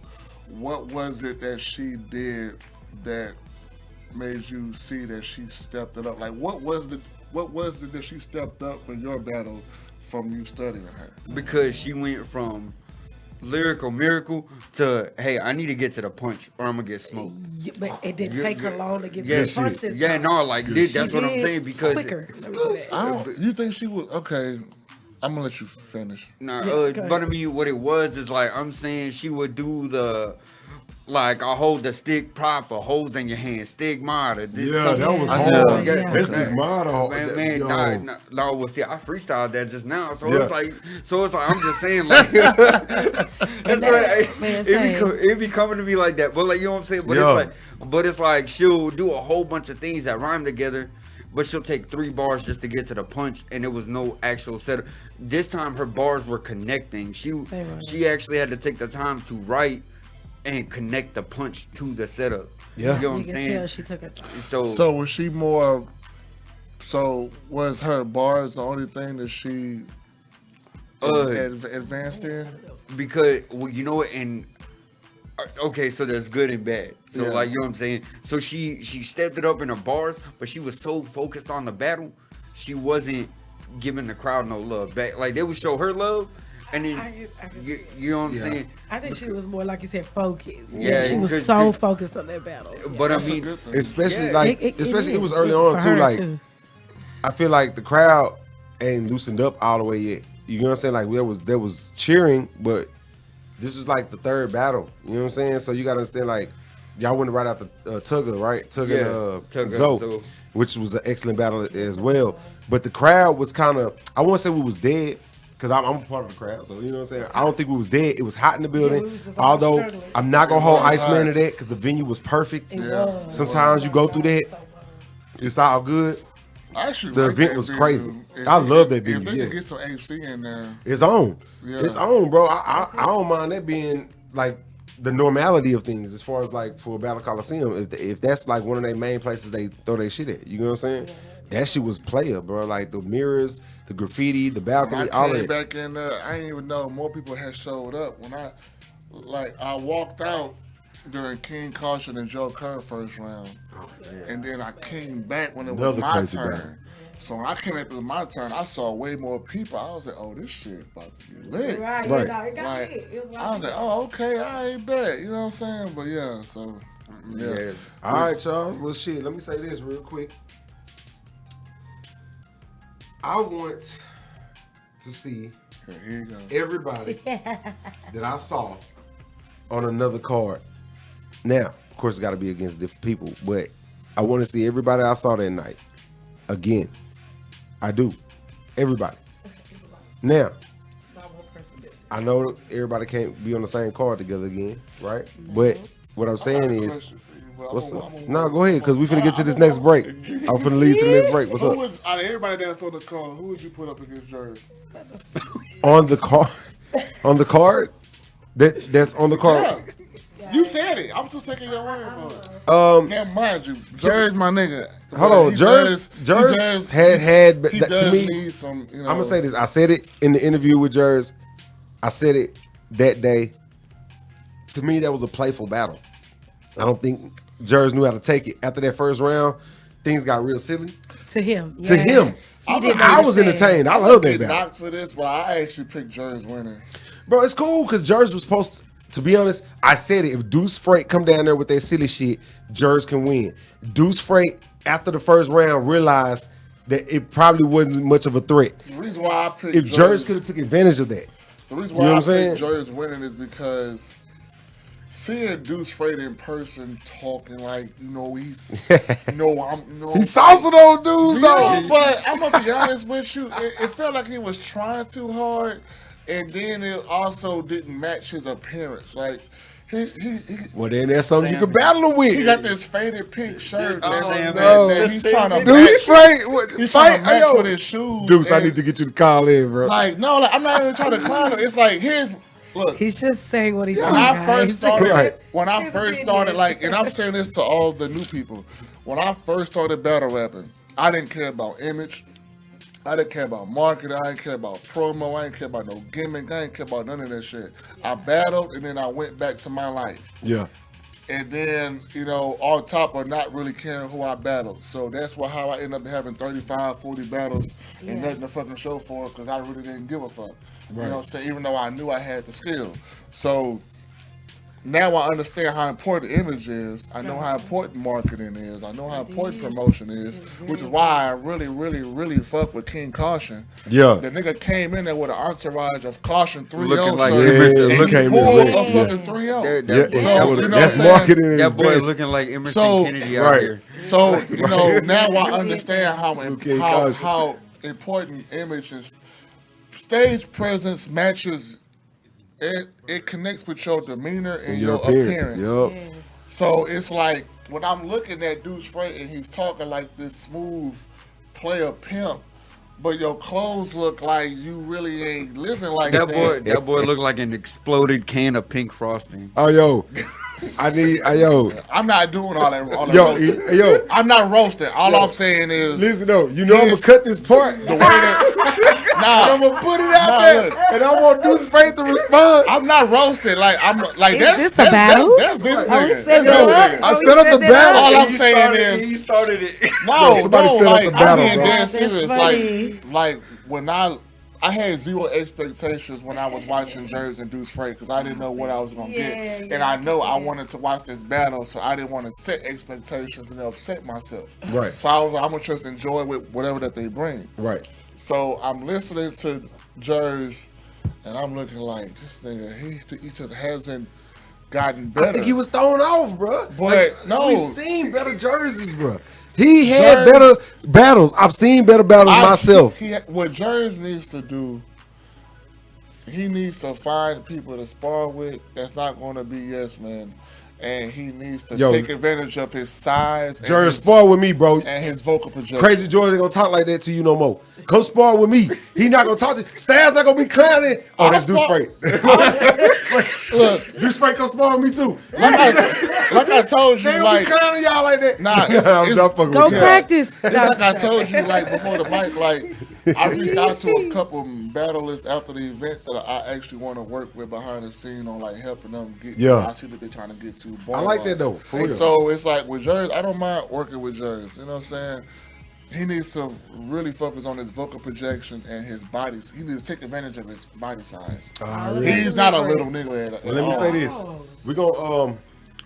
what was it that she did that made you see that she stepped it up? Like what was it that she stepped up in your battle from you studying her? because she went from lyrical miracle to hey, I need to get to the punch or I'm gonna get smoked. Yeah, but it didn't take her long to get Yeah, to the punch this yeah, time. no, like She that's what I'm did saying because quicker. Let me say that. I don't. You think she was okay? I'm gonna let you finish. Nah, Yeah, go but I ahead. mean, what it was is like I'm saying she would do the like I hold the stick prop or holes in your hand stigmata. This, Yeah, something- that was I hard. know. Yeah. That's the motto. Man, Yo. no, well, see, I freestyled that just now, so Yeah. it's like, I'm just saying, like, it's like, Man, it be coming to me like that, but like, you know what I'm saying? Yeah. But it's like she'll do a whole bunch of things that rhyme together, but she'll take 3 bars just to get to the punch, and it was no actual setup. This time, her bars were connecting. She actually had to take the time to write and connect the punch to the setup. Yeah. You know what You I'm can saying? tell she took her time. So was she more? So was her bars the only thing that she advanced in? Because well, you know what, and okay, so there's good and bad. So Yeah. like you know what I'm saying. So she stepped it up in her bars, but she was so focused on the battle, she wasn't giving the crowd no love back. Like they would show her love, and then I you know what I'm Yeah. saying. I think she was more like you said, focused. Yeah, she was cause- so focused on that battle. But I That's a mean, good thing. Especially Yeah. like, especially it was is early for on too. her, Like, too. I feel like the crowd ain't loosened up all the way yet. You know what I'm saying? Like there was cheering, but this was like the third battle. You know what I'm saying? So you gotta understand, like, y'all went right after Tugger, right? Tugger Yeah, and Tugger, Zoe, so- which was an excellent battle as well. But the crowd was kind of, I won't say we was dead, because I'm a part of the crowd. So you know what I'm saying? I don't think we was dead. It was hot in the building. we was just all Although struggling. I'm not gonna hold It was Iceman hot. to that because the venue was perfect. It Yeah. was. Sometimes you go through that. It's all good. I actually The like event that was venue. crazy. If I they love could- that venue, If they yeah. could get some AC in there, It's on. Yeah. It's on, bro. I don't mind that being like the normality of things as far as like for Battle Coliseum. If that's like one of their main places they throw their shit at, you know what I'm saying? That shit was player, bro. Like the mirrors, the graffiti, the when balcony, I all of came it. back in there, I didn't even know more people had showed up. When I walked out during King Caution and Joe Kerr first round, and then I came back when it was Another my crazy turn. battle. So when I came back, it was my turn. I saw way more people. I was like, "Oh, this shit about to get lit." Right. Right. No, it got Like, lit. It was I was like, "Oh, okay, I ain't bet." You know what I'm saying? But yeah, so yeah. Yes. All right, y'all. Well, shit. Let me say this real quick. I want to see Okay, here you go. everybody that I saw on another card. Now, of course, it's got to be against different people, but I want to see everybody I saw that night again. I do. Everybody. Now, I know everybody can't be on the same card together again, right? But what I'm saying is, what's up? No, go ahead, because we finna get to this next break. I'm finna lead to the next break. What's Who up? would, out of everybody that's on the call, who would you put up against Jersey? On the card? On the card? That's on the card? Yeah. You said it. I'm just taking your word for it. Now, mind you, Jersey, my nigga. Hold but on, he Jers does- had he that, does to me. need some, you know. I'm gonna say this. I said it in the interview with Jers. I said it that day. To me, that was a playful battle. I don't think Jers knew how to take it. After that first round, things got real silly. to him. To Yeah. him, He didn't I was understand. entertained. I love that Get battle. knocked for this, but I actually picked Jersey winning. Bro, it's cool because Jers was supposed to be honest, I said it. If Deuce Freight come down there with that silly shit, Jers can win. Deuce Freight, after the first round, realized that it probably wasn't much of a threat. The reason why I picked If Jers could have took advantage of that. The reason You why know I what I'm saying? picked Jersey winning is because seeing Deuce Freight in person talking like, he's, He saucing on dudes Yeah, though. but I'm gonna be honest with you. It felt like he was trying too hard, and then it also didn't match his appearance. Like he Well, then that's something you can battle him with. he got this faded pink shirt Sam, that he's trying to Deuce match. Freight, He's trying to fight, match with his shoes. Deuce, I and, need to get you to call in, bro. like no, I'm not even trying to clown him. It's like look. He's just saying what he said. When I first started, Right. and I'm saying this to all the new people, when I first started battle rapping, I didn't care about image, I didn't care about marketing, I didn't care about promo, I didn't care about no gimmick, I didn't care about none of that shit. I battled and then I went back to my life. Yeah. And then, on top of not really caring who I battled. So that's how I ended up having 35, 40 battles and nothing to fucking show for it because I really didn't give a fuck. You know what I'm saying? Even though I knew I had the skill. So now I understand how important image is. I know how important marketing is. I know how important promotion is, which is why I really, really, really fuck with King Caution. Yeah. The nigga came in there with an entourage of Caution 3-0. Looking like shirts, Emerson- and look he came in pulled red, a yeah. fucking 3-0. Yeah, That So, boy- you know what that's I'm saying? marketing at his That boy best. looking like Emerson So- Kennedy out Right. here. So, now I understand King how Caution. how important image is. Stage presence matches. It connects with your demeanor and your appearance. Yup. So it's like when I'm looking at Deuce Freight and he's talking like this smooth player pimp, but your clothes look like you really ain't living like that. That boy looked like an exploded can of pink frosting. Oh, yo. I'm not doing all that. Yo, I'm not roasting. All I'm saying is listen though, I'm gonna cut this part. the way that. I'm gonna put it out Nah, there, look. and I want Deuce Freight to respond. I'm not roasting. Like I'm like Is that's this a that's, battle? That's this Oh, he nigga. said That's that this up? nigga. I Oh, he set up said the that battle. up? All I'm saying is he started it. no. somebody set up like, the battle, I'm being bro. dead That's serious. funny. Like when I had zero expectations when I was watching Jersey and Deuce Freight because I didn't know what I was gonna get, and I know I wanted to watch this battle, so I didn't want to set expectations and upset myself. Right. So I was like, I'm gonna just enjoy with whatever that they bring. Right. So I'm listening to Jersey, and I'm looking like this nigga. He just hasn't gotten better. I think he was thrown off, bro. But, no. we've seen better jerseys, bro. He had Jersey- better battles. I've seen better battles myself. What Jersey needs to do, he needs to find people to spar with that's not going to be yes man. and he needs to Yo. take advantage of his size Jerry, spar with me, bro. and his vocal projection. Crazy George ain't gonna talk like that to you no more. Come spar with me. He not gonna talk to you. Stab's not gonna be clowning. Oh, that's Deuce Spray. Look, Deuce Spray come spar with me too. like I told They you, don't like be clowning y'all like that. Nah, I'm not fucking Go with you. practice. it's like I told you, like before the mic, like I reached out to a couple battlers after the event that I actually want to work with behind the scene on like helping them get. Yeah. I see what they're trying to get to. I like that though. For real. So it's like with Jerz, I don't mind working with Jerz. You know what I'm saying? He needs to really focus on his vocal projection and his body. He needs to take advantage of his body size. He's not a little nigga at Well, let me all. say this. We're gonna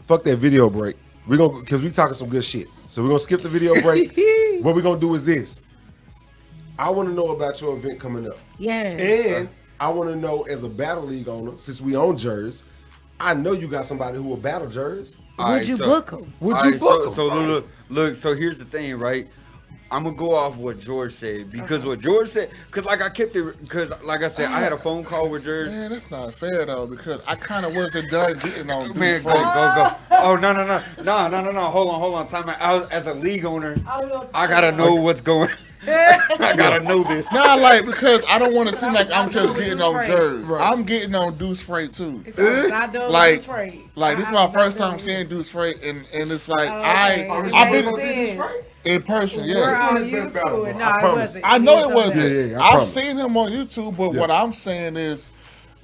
fuck that video break. We're gonna because we talking some good shit. So we're gonna skip the video break. What we're gonna do is this. I wanna know about your event coming up. Yes. And I wanna know as a battle league owner, since we own Jerz, I know you got somebody who will battle Jerz. Would you book him? Would you book him? So look. So here's the thing, right? I'm gonna go off what George said because what George said, because like I kept it, because like I said, I had a phone call with George. Man, that's not fair though, because I kind of wasn't done getting on Deuce Man, Frey. go. Oh no. Hold on. Time out. As a league owner, I gotta know what's going. I gotta know this. Nah, like because I don't want to seem like I'm just getting on Jerz. I'm getting on Deuce Frey too. Like this is my first time seeing Deuce Frey, and it's like I've been in person, yes. I know it wasn't. Yeah, I I've promise. seen him on YouTube, but what I'm saying is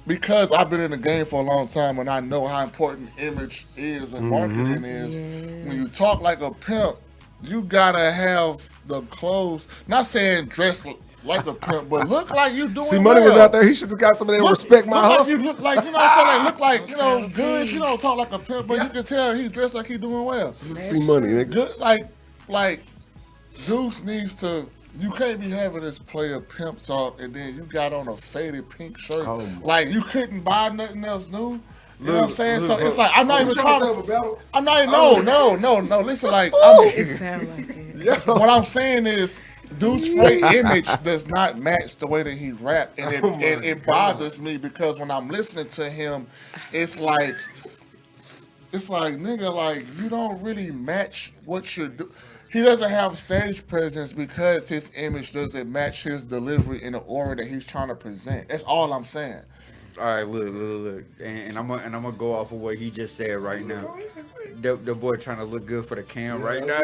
because I've been in the game for a long time and I know how important image is and marketing is. When you talk like a pimp, you gotta have the clothes. Not saying dress like a pimp, but look like you doing. See, Money well. was out there. He should have got some of that respect my look hustle. Like you look like, you know what I'm saying? Like, look like, you know, good. You don't talk like a pimp, but you can tell he dressed like he doing well. See Money, nigga. Good, like Deuce needs to. You can't be having this player pimp talk and then you got on a faded pink shirt. Oh, like you couldn't buy nothing else new. You know what I'm saying? Look, So bro. it's like I'm not even trying to trying. set up a battle? I'm not. No. Listen, like It sound like it. what I'm saying is. Deuce Frey image does not match the way that he rap, and it bothers me because when I'm listening to him, it's like nigga, like you don't really match what you're doing. He doesn't have stage presence because his image doesn't match his delivery in the aura that he's trying to present. That's all I'm saying. All right, look, and I'm gonna go off of what he just said right now. The boy trying to look good for the cam right now.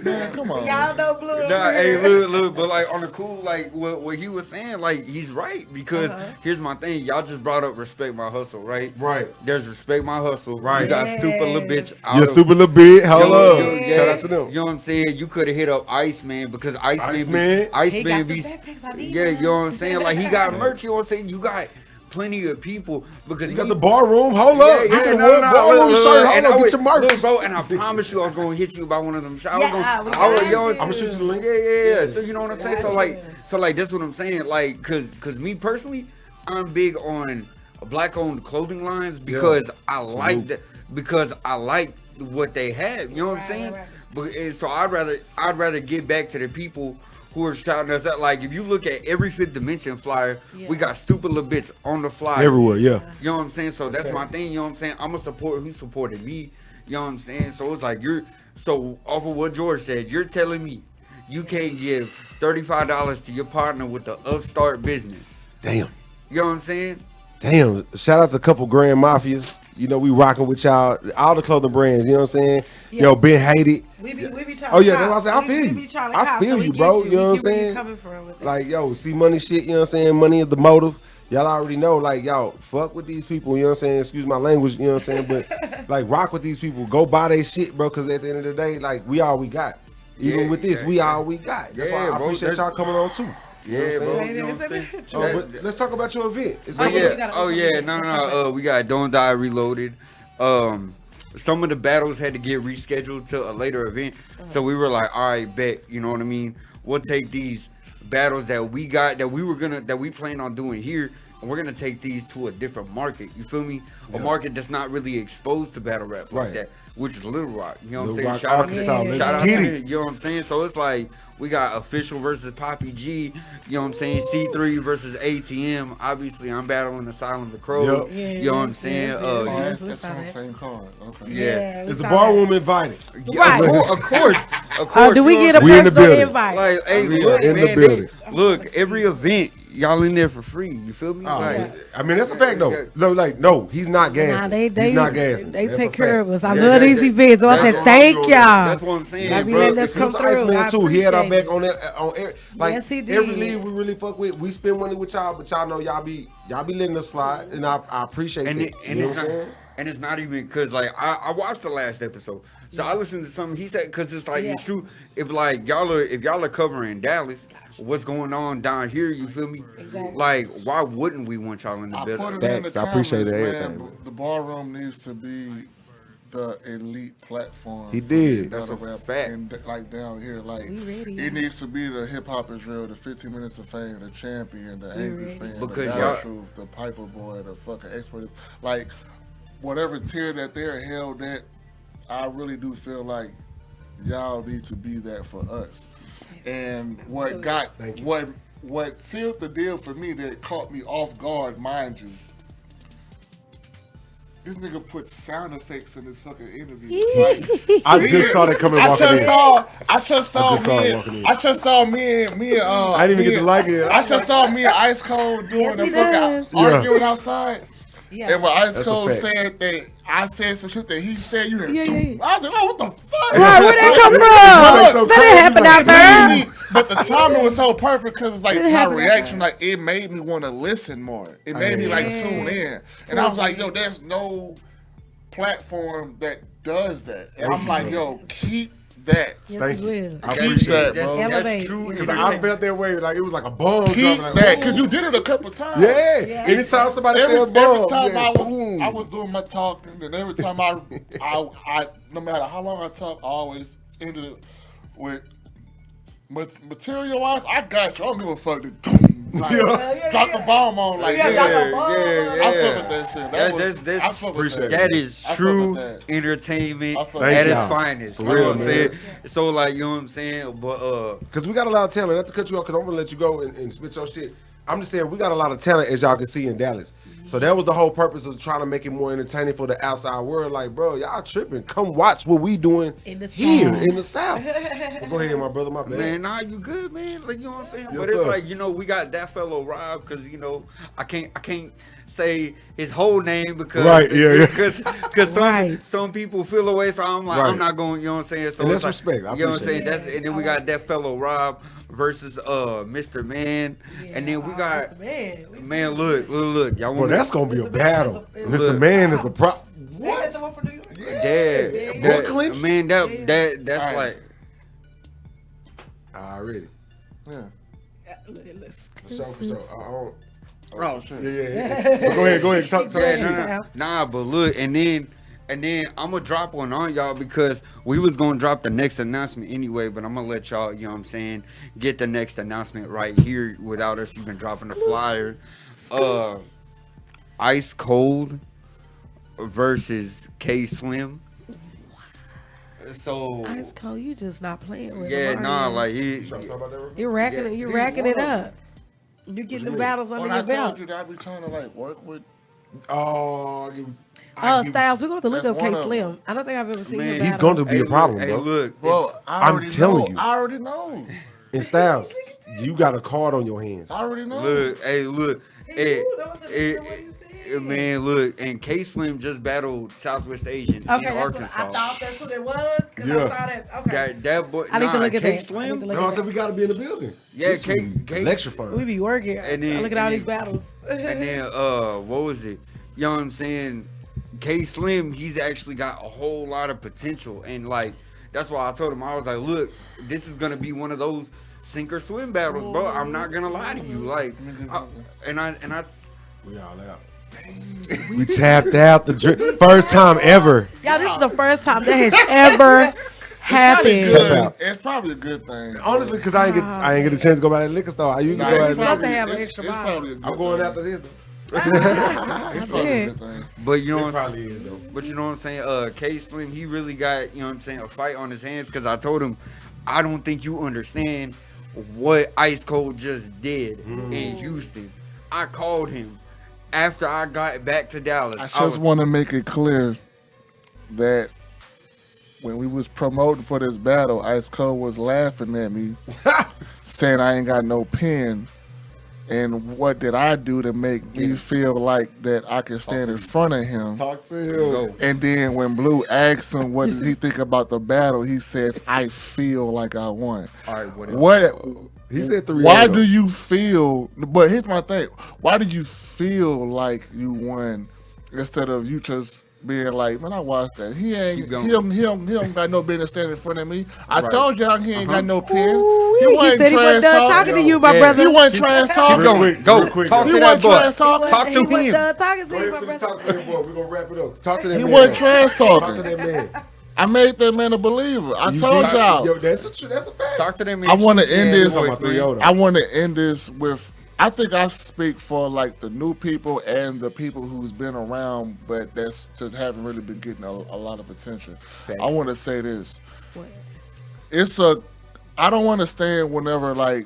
Man, come on. Y'all know Blue. Nah, hey, look, but like on the cool, like what he was saying, like he's right because here's my thing. Y'all just brought up respect my hustle, right? Right. There's respect my hustle. Right. You got stupid little bitch. You a stupid little bitch. Hold up. Yeah. Shout out to them. You know what I'm saying? You could have hit up Iceman because Iceman. Iceman He be got the backpacks I need yeah. now. You know what I'm saying? Like he got merch. You know what I'm saying? You got plenty of people because You got the bar room. Hold up. You can no, wear no, bar room look, shirt. and Hold I up. would- Get your merch. look, bro, and I promise you I was gonna hit you about one of them. I was Yeah, we gonna, got you know, you. I'm gonna shoot you the link. yeah. So you know what I'm saying? So like that's what I'm saying. Like, cause me personally, I'm big on black-owned clothing lines because I like that because I like what they have. You know what I'm saying? right. But and so I'd rather get back to the people who are shouting us out. Like if you look at every Fifth Dimension flyer, we got stupid little bitch on the flyer. Everywhere, yeah. You know what I'm saying? So that's my thing, you know what I'm saying? I'm a support who supported me. You know what I'm saying? So it's like so off of what George said, you're telling me you can't give $35 to your partner with the upstart business. Damn. You know what I'm saying? Damn. Shout out to a couple Grand Mafia. You know, we rocking with y'all, all the clothing brands, you know what I'm saying? Yo, Ben Hated. We be trying Oh, to yeah, cop. that's what I say. I feel We you. be trying to I cop, feel so we you, get bro. You You know what I'm get where you saying? coming from with it. Like, yo, see money shit, you know what I'm saying? Money is the motive. Y'all already know, like, y'all, fuck with these people, you know what I'm saying? Excuse my language, you know what I'm saying? But, like, rock with these people. Go buy their shit, bro, because at the end of the day, like, we all we got. Even Yeah, with this, yeah, we yeah. all we got. That's Yeah, why I bro, appreciate that's- y'all coming on, too. You know what I'm bro. saying? You know what I'm saying? Oh, but let's talk about your event. It's Oh gonna we be gotta- yeah, no. We got Don't Die Reloaded. Some of the battles had to get rescheduled to a later event, so we were like, all right, bet. You know what I mean? We'll take these battles that we got that we planned on doing here and we're gonna take these to a different market. You feel me? Yeah. A market that's not really exposed to battle rap like Right. that, which is Little Rock. You know what I'm Little saying? Rock, Arkansas, let's shout out get to it. you know what I'm saying? So it's like we got Official versus Poppy G. You know what I'm saying? C3 versus ATM. Obviously, I'm battling Asylum the Crow. Yep. You know what I'm saying? Oh, Yeah, that's we the saw that. same card. Okay. Yeah. we Is the saw barroom that. invited? Yeah, Right. of course, of course. Do we you know get a what I'm We in the personal building. invite? Like, hey, We look, are in the man, building. look, every event, y'all in there for free. You feel me? Oh, Like, I mean, that's a fact, though. No, he's not gassing. Nah, they he's not gassing. They That's take a care fact. of us. I Yeah, love that- these that- events. So I said, that's thank what- y'all. That's what I'm saying, Y'all be bro. letting us come Salute to through. Iceman I too. He had our appreciate back on that. On air. Like Yes, he every did. league we really fuck with, we spend money with y'all, but y'all know y'all be letting us slide, and I appreciate and that. it, and you know it's what I'm not, saying? and it's not even because like I watched the last episode, so I listened to something he said because it's like it's true. If y'all are covering Dallas, what's going on down here? You feel me? Exactly. Like why wouldn't we want y'all in the I put it building? in the Facts. I appreciate comments, everything, man. man. The ballroom needs to be the elite platform. He for did. battle That's a rap fact. and like down here, like We ready. it needs to be the hip hop is real, the 15 minutes of fame, the champion, the angry ready. fan, Because the y'all- Battle Truth, the Piper Boy, the fucking expert. Like whatever tier that they're held at, I really do feel like y'all need to be that for us. And what got Thank you. what sealed the deal for me that caught me off guard, mind you. This nigga put sound effects in his fucking interview. Like, I just saw that coming I walking just in. saw I just saw me it walking in. I just saw me and I didn't even get to like it. I just saw me and Ice Cold doing Yes, the he fucking does. arguing outside. Yeah. And when Ice That's a Cold fact. said that I said some shit that he said, you heard, Yeah, yeah. I was like, oh, what the fuck? Right, where'd that come Like, from? so That crazy, didn't happen like, out there. Made me- but the timing was so perfect because it's like It my happened reaction, like like it made me want to listen more. It made me like Yeah. tune in, and I was like, yo, there's no platform that does that. And I'm like, yo, keep that. Yes, Thank he you. will. I Keep appreciate that, it. bro. That's Elevate. true. Yes, Cause he I will. felt that way, like it was like a bomb Keep dropping. Like, that ooh. because you did it a couple times. Yeah. Anytime somebody Every says bomb, time yeah, boom. I was doing my talking, and every time I no matter how long I talk, I always ended it with material wise. I got you. I don't give a fuck. Like, Yeah. drop the bomb on like Yeah, yeah. drop the bomb. I fuck with that shit. That's- I fuck with appreciate that. That is I fuck true with that. entertainment I fuck at with its that. finest. For You know real, what I'm man. saying? So like, you know what I'm saying? But Because we got a lot of talent. Not to cut you off, because I'm going to let you go and spit your shit. I'm just saying, we got a lot of talent, as y'all can see in Dallas. So that was the whole purpose of trying to make it more entertaining for the outside world. Like, bro, y'all tripping. Come watch what we doing In the here South. in the South. Well, go ahead, my brother. My bad. man, nah, you good, man. Like, you know what I'm saying? Yes, But it's sir. like, you know, we got that fellow Rob because, you know, I can't say his whole name because Right, yeah. because Right. some people feel away, so I'm like, Right. I'm not going, you know what I'm saying? So And it's that's like, respect. I you know what I'm appreciate saying? it. That's and then we got that fellow Rob versus Mr. Man. And then we got man, look, y'all Bro, want that's going to be a battle. Mr. Look. Man is the prop. What? Dad, Brooklyn? man, that's All right. like Already. Yeah. For sure. Oh shit. Yeah. But go ahead. Talk yeah, shit. nah, but look, and then I'm gonna drop one on y'all because we was gonna drop the next announcement anyway, but I'm gonna let y'all, you know what I'm saying, get the next announcement right here without us even dropping the flyer. Ice Cold versus K Slim. So Ice Cold, you just not playing with yeah, him, are nah, you? like You're racking Yeah. it. You're Yeah, racking it one of up. You get the battles under When I your told belt. you that I be trying to like work with. Oh, Oh, Styles, we're going to look That's up one K of Slim. I don't think I've ever seen Man, him. he's battle. going to be a problem, hey, bro. look, Bro, I I'm already telling know. you. I already know. And Styles, you got a card on your hands. I already know. look, hey, look, hey, that was the way you said. man, look, and K Slim just battled Southwest Asian Okay, in that's Arkansas. what I thought that's what it was. Because I Yeah. saw that. Okay. That boy, I need to look at K that. I need Slim. to look No, I at said that. we got to be in the building. Yeah, This K- would be K- electrifying. We be working. And then- Look at and all then- these battles. And then what was it? You know what I'm saying? K Slim, he's actually got a whole lot of potential, and like that's why I told him I was like, look, this is gonna be one of those sink or swim battles, bro. I'm not gonna lie to you, like, I We all out. We tapped out the drink. First time ever. Y'all, this is the first time that has ever happened. Tap out. It's probably a good thing. Honestly, because I ain't get a chance to go by that liquor store. I usually Nah, go it's by You're supposed that. to have an it's- extra it's bottle. probably a good I'm going thing. after this though. It's probably a good thing. But you know It what I'm probably saying? is though. But you know what I'm saying? K Slim, he really got, you know what I'm saying, a fight on his hands because I told him, I don't think you understand what Ice Cold just did in Houston. I called him after I got back to Dallas. I just want to make it clear that when we was promoting for this battle, Ice Cold was laughing at me, saying I ain't got no pen. And what did I do to make me feel like that I can stand in front of him? Talk to him. And then when Blue asked him what did he think about the battle, he says, I feel like I won. All right, whatever. What? He said 3. Why do you feel? But here's my thing. Why do you feel like you won instead of you just being like, man, I watched that. He Keep going. don't got no business standing in front of me. I Right. told y'all he ain't got no pen. He wasn't said he wasn't trash done talking to you, my Yeah. brother. He wasn't trash talking. Real quick, Go. real quick, Talk though. to He that wasn't boy. trash talking. Talk to He wasn't him. done talking to Go you, ahead, my finish brother. talking to that boy. We're gonna wrap it up. Talk to that He man. wasn't trash Talk to talking. that man. I made that man a believer. I You told did. y'all. Yo, that's a fact. Talk to them. I want to end this. talking about 3-0 though. I want to end this with. I think I speak for like the new people and the people who's been around, but that's just haven't really been getting a lot of attention. Thanks. I want to say this. What? It's a. I don't understand whenever like,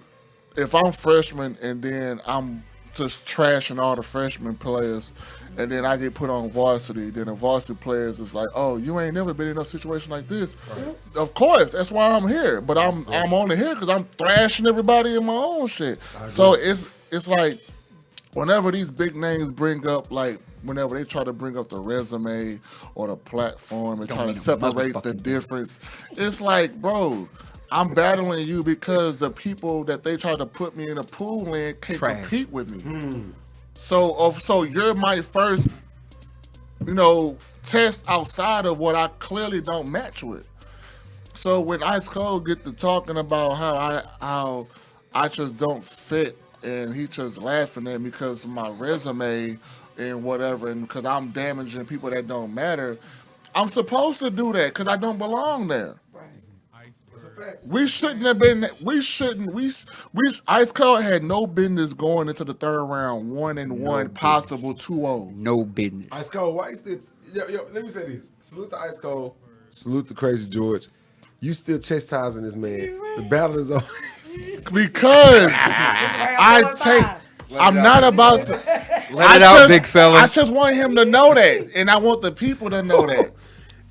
if I'm freshman and then I'm just trashing all the freshman players, and then I get put on varsity. Then the varsity players is like, "Oh, you ain't never been in a situation like this." Of course, that's why I'm here. But I'm only here because I'm thrashing everybody in my own shit. So it's like whenever these big names bring up like whenever they try to bring up the resume or the platform and try to separate the difference, it's like, bro. I'm battling you because the people that they try to put me in a pool in can't Trash. compete with me. So you're my first, test outside of what I clearly don't match with. So when Ice Cold get to talking about how I just don't fit, and he just laughing at me because of my resume and whatever, and because I'm damaging people that don't matter, I'm supposed to do that because I don't belong there. We shouldn't have been. We shouldn't. We Ice Cold had no business going into the third round 1-1, possible 2-0. No business. Ice Cold, why is this? Yo, let me say this. Salute to Ice Cold. Salute to Crazy George. You still chastising this man. The battle is over. Because I take. I'm not about to. Let it out, big fella. I just want him to know that, and I want the people to know that.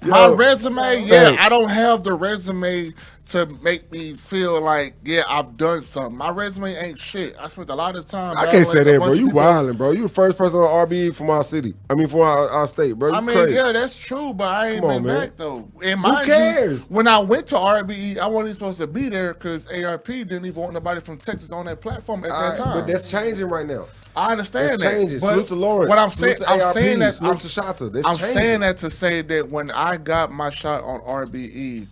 My Yo, resume, thanks. I don't have the resume to make me feel like, I've done something. My resume ain't shit. I spent a lot of time. I can't say battling a that, bunch bro. of You people. wildin', bro. You the first person on RBE from our city. I mean, from our state, bro. You I mean, crazy. yeah, that's true, but I ain't Come on, been man. back though. And mind cares? You, when I went to RBE, I wasn't even supposed to be there because ARP didn't even want nobody from Texas on that platform at All that right, time. but that's changing right now. I understand That's that. changing. But Salute to Lawrence. What I'm Salute saying, to I'm ARP. saying that Salute I'm, to Shata. That's I'm changing. saying that to say that when I got my shot on RBE,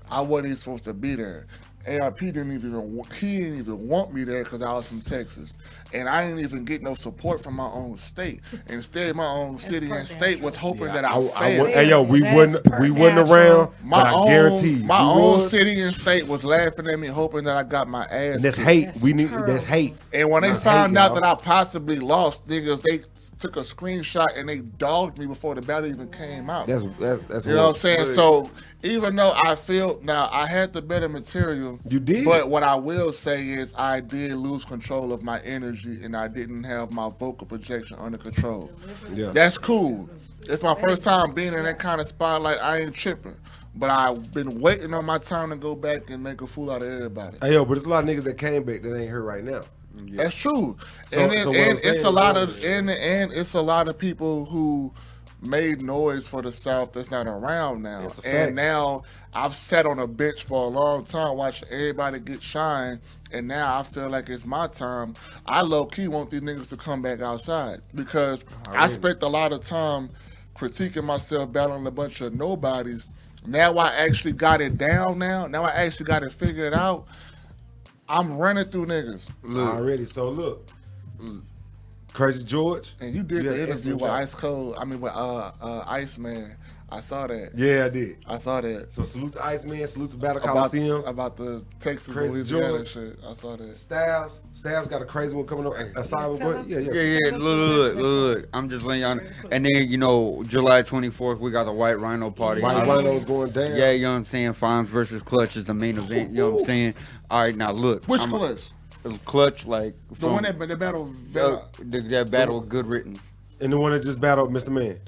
I wasn't even supposed to be there. ARP didn't even want me there because I was from Texas, and I didn't even get no support from my own state. Instead, my own city and state was hoping that I failed. Hey, yo, we That's wasn't natural. around, but My I own, guarantee you, my we own was. city and state was laughing at me, hoping that I got my ass. And that's kicked. hate. That's We need terrible. that's hate. And when they That's found hate, out y'all. that I possibly lost, niggas, they took a screenshot and they dogged me before the battle even came out. That's you know what I'm horrible. saying? So even though I feel now I had the better material, You did. But what I will say is I did lose control of my energy and I didn't have my vocal projection under control. Yeah. That's cool. It's my first time being in that kind of spotlight. I ain't tripping. But I've been waiting on my time to go back and make a fool out of everybody. Hey, yo, but it's a lot of niggas that came back that ain't here right now. That's true. So- and so what I'm saying it's is a lot that- of and it's a lot of people who made noise for the South that's not around now. That's a fact. And now I've sat on a bench for a long time watching everybody get shine, and now I feel like it's my time. I low key want these niggas to come back outside because I spent a lot of time critiquing myself, battling a bunch of nobodies. Now I actually got it down now I actually got it figured out. I'm running through niggas. Already. So look, Crazy George. And you did had the an interview excellent with job. Ice Cold. I mean, with Iceman. I saw that. Yeah, I did. I saw that. So salute to Iceman, salute to Battle Coliseum. About the Texas, Crazy Louisiana George. shit. I saw that. Styles got a crazy one coming up. Asylum, boy. Yeah. Yeah, look. I'm just letting y'all know. And then, July 24th, we got the White Rhino party. White Rhino's going down. Yeah, you know what I'm saying? Fonz versus Clutch is the main event. You know what I'm saying? All right, now look. Which Clutch? Clutch, like. The one that battle. That battle Good Riddance. And the one that just battled Mr. Man.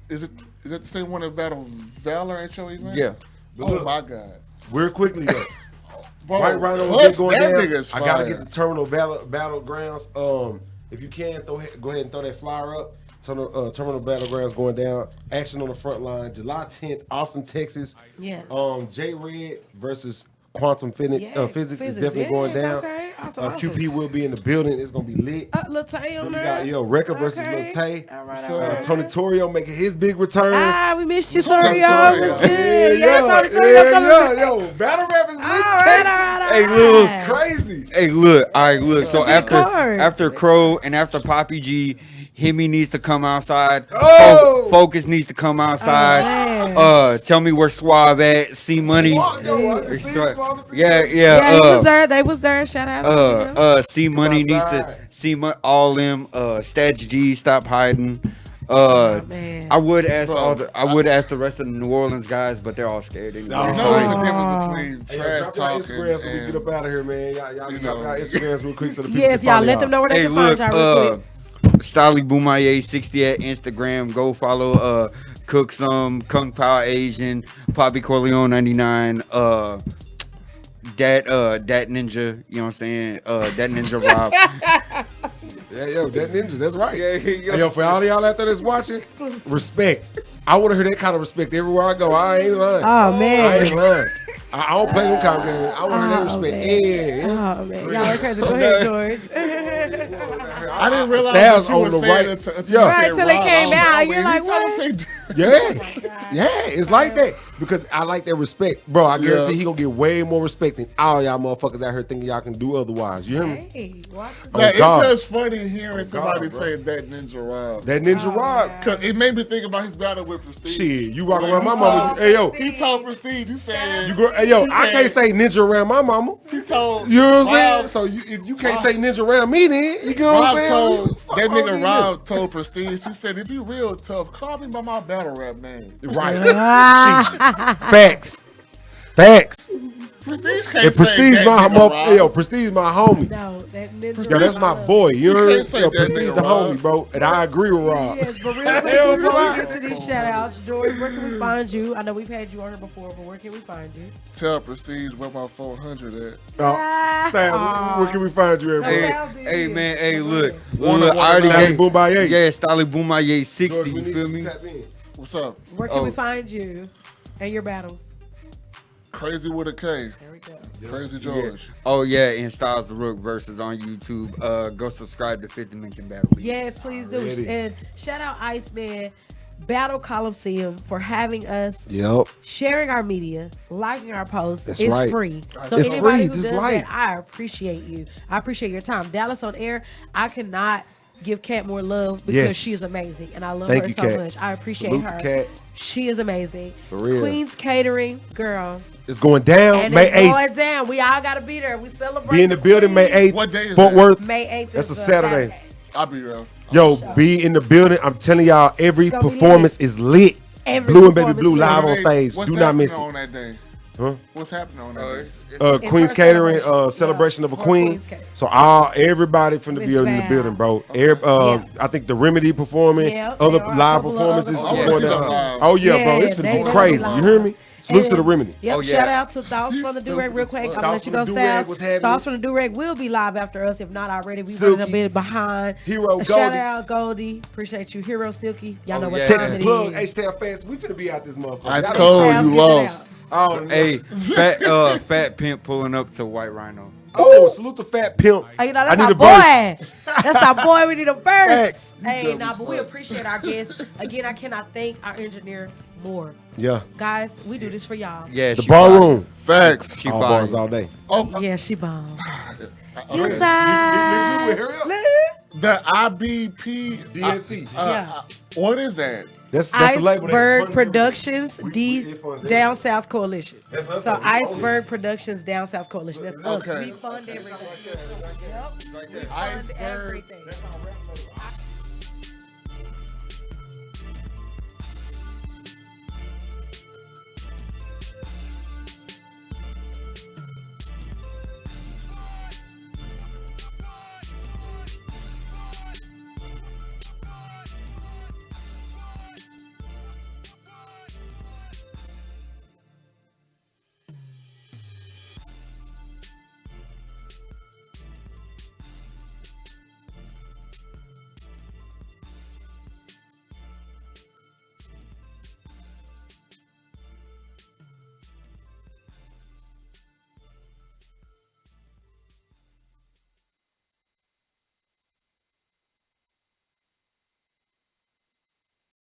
Is that the same one that battled Valor at your event? Yeah. Oh my God. Real quickly though. Bro, White Rhino Clutch, been going that down. nigga's I gotta fire. get the Terminal Battlegrounds. If you can, go ahead and throw that flyer up. Terminal Battlegrounds going down. Action on the front line. July 10th, Austin, Texas. Yes. J Red versus Quantum Physics is definitely going yes, down. okay. Awesome, QP will be in the building. It's gonna be lit. Lil Tay on We there. got Record versus Lil Tay. All right. Tony Torrio making his big return. We missed you, Tony Torio. Torrio. What's good? Tony Torrio coming. Yo, battle rap is lit. All right. Hey, look. Crazy. Hey, look. All right, look. So Big card. after Crow and after Poppy G, Himmy needs to come outside. Oh! Focus needs to come outside. man. Tell me where Suave at. C Money. Suave, yo, I just seen Suave. Yeah. Yeah, he was there. They was there. Shout out to him. C Money needs to outside. all them. Stats G, stop hiding. Man. I would ask Bro, I would ask the rest of the New Orleans guys, but they're all scared anyway. No, You So know there's they- a difference between Hey, yo, trash drop your talking Instagram so we and get up out of here, man. Y'all you drop know. your Instagrams real quick so the people Yes, can y'all follow let them know where they Hey, can find look, y'all real quick. Stolly Boomaye 60 at Instagram. Go follow Cook Some, Kung Pao Asian, Poppy Corleone 99, that Ninja, you know what I'm saying? That Ninja Rob. Yeah, yo, that ninja, that's right. Yeah, Hey, yo, for all of y'all out there that's watching, respect. I want to hear that kind of respect everywhere I go. I ain't lying. Oh, I man. ain't lying. I don't play them kind of games. I want to hear that respect. Yeah. Oh, man. Y'all are crazy. Go ahead, George. I didn't realize Styles what you on were the saying right. until Yeah. Right till it came out. You're like, what? Yeah, it's like that because I like that respect, bro. I guarantee he gonna get way more respect than all y'all motherfuckers out here thinking y'all can do otherwise. You hear me? Hey, watch this. Oh, Yeah, it's God. just funny hearing somebody bro. say that Ninja Rob. That Ninja Rock. Cause it made me think about his battle with Prestige. Shit, you walking around my mama. Hey yo, He told Prestige, he said, hey yo, he I can't said- say ninja around my mama. He told, You know what I'm saying? Rob- So if you can't say ninja around me, then you know what Rob I'm saying? told, Fuck that all these nigga Rob told Prestige, he said, if you real tough, call me by my battle rap name. Right. Shit. Facts. Prestige can't And Prestige say my that nigga Rob. yo, Prestige my homie. No, that ninja. Yo, that's my boy. You know can't what I'm say saying? Yo, that Prestige nigga the Rob. homie, bro. And I agree with Rob. Yes, but real quick, before we get to these shout outs, George, where can we find you? I know we've had you on here before, but where can we find you? Tell Prestige where my 400 at. Styles, where can we find you at, Hey, bro? hey, man, hey, look. One Look, of I already Stolly gave Boomaye. Yeah, Stolly Boomaye 60, George, we you need feel you me? to tap in. What's up? Where can we Oh. find you and your battles? Crazy with a K. There we go. Crazy George. Oh, yeah, and Styles the Rook versus on YouTube. Go subscribe to 5th Dimension Battle League. Yes, please do. Already. And shout out Iceman, Battle Coliseum for having us, Yep. sharing our media, liking our posts. That's it's right. free. So It's anybody free, who just does like. that, I appreciate you. I appreciate your time. Dallas on air, I cannot give Kat more love because Yes. she is amazing and I love Thank her you, so Kat. much. I appreciate Salute her. to Kat. She is amazing. For real. Queen's Catering, girl. It's going down And May it's 8th. going down. We all got to be there. We celebrate. Be in the building May 8th. What day is Fort that? Worth. May 8th. That's is a Saturday. I'll be there. Yo, be in the building. I'm telling y'all, every gonna be performance is lit. Every Blue and Baby performance Blue is live on lit. stage. What's Do not miss happening it. on that day? Huh? What's happening on that day? It's Queen's her Catering, celebration. celebration of a For queen. Queen's Catering. So everybody from the Miss building, Val. bro. Yeah. I think the Remedy performing, Yeah, other there are a live couple of performances other is performances. going Oh, down. live. Oh yeah, bro, Yeah, it's gonna they be gonna crazy. be You live. hear me? Salute to the And- Remedy. Yep, Oh, yeah. shout out to Thoughts from the Do-Rag real quick. I'm gonna let you go, Thoughts from the Do-Rag Styles. was happening. Thoughts from the Do-Rag will be live after us, if not already. We Silky. running a bit behind. Hero Shout Goldie. out Goldie. Appreciate you. Hero Silky. Y'all know what yeah. time Texas it plug, is. H-Town Fest. We finna be out this motherfucker. Ice Y'all cold, Styles, you get it lost. Oh, Hey, Fat Pimp pulling up to White Rhino. oh, salute to Fat Pimp. Hey, you know, I that's need our a boy. That's our boy. We need a verse. Facts. Hey, nah, but we appreciate our guests. Again, I cannot thank our engineer more. Yeah. Guys, we do this for y'all. Yeah, The she bar fire. room. Facts. She All fire. bars all day. Oh, Yeah, she bomb. okay. Inside. Hurry up. The IBPDSC. Yeah. What is that? That's the label that Iceberg funds Productions, it funds Down South Coalition. That's us, So though. We own it. Iceberg Productions, Down South Coalition. That's us. Okay. We fund everything. Yep. We fund Iceberg. everything.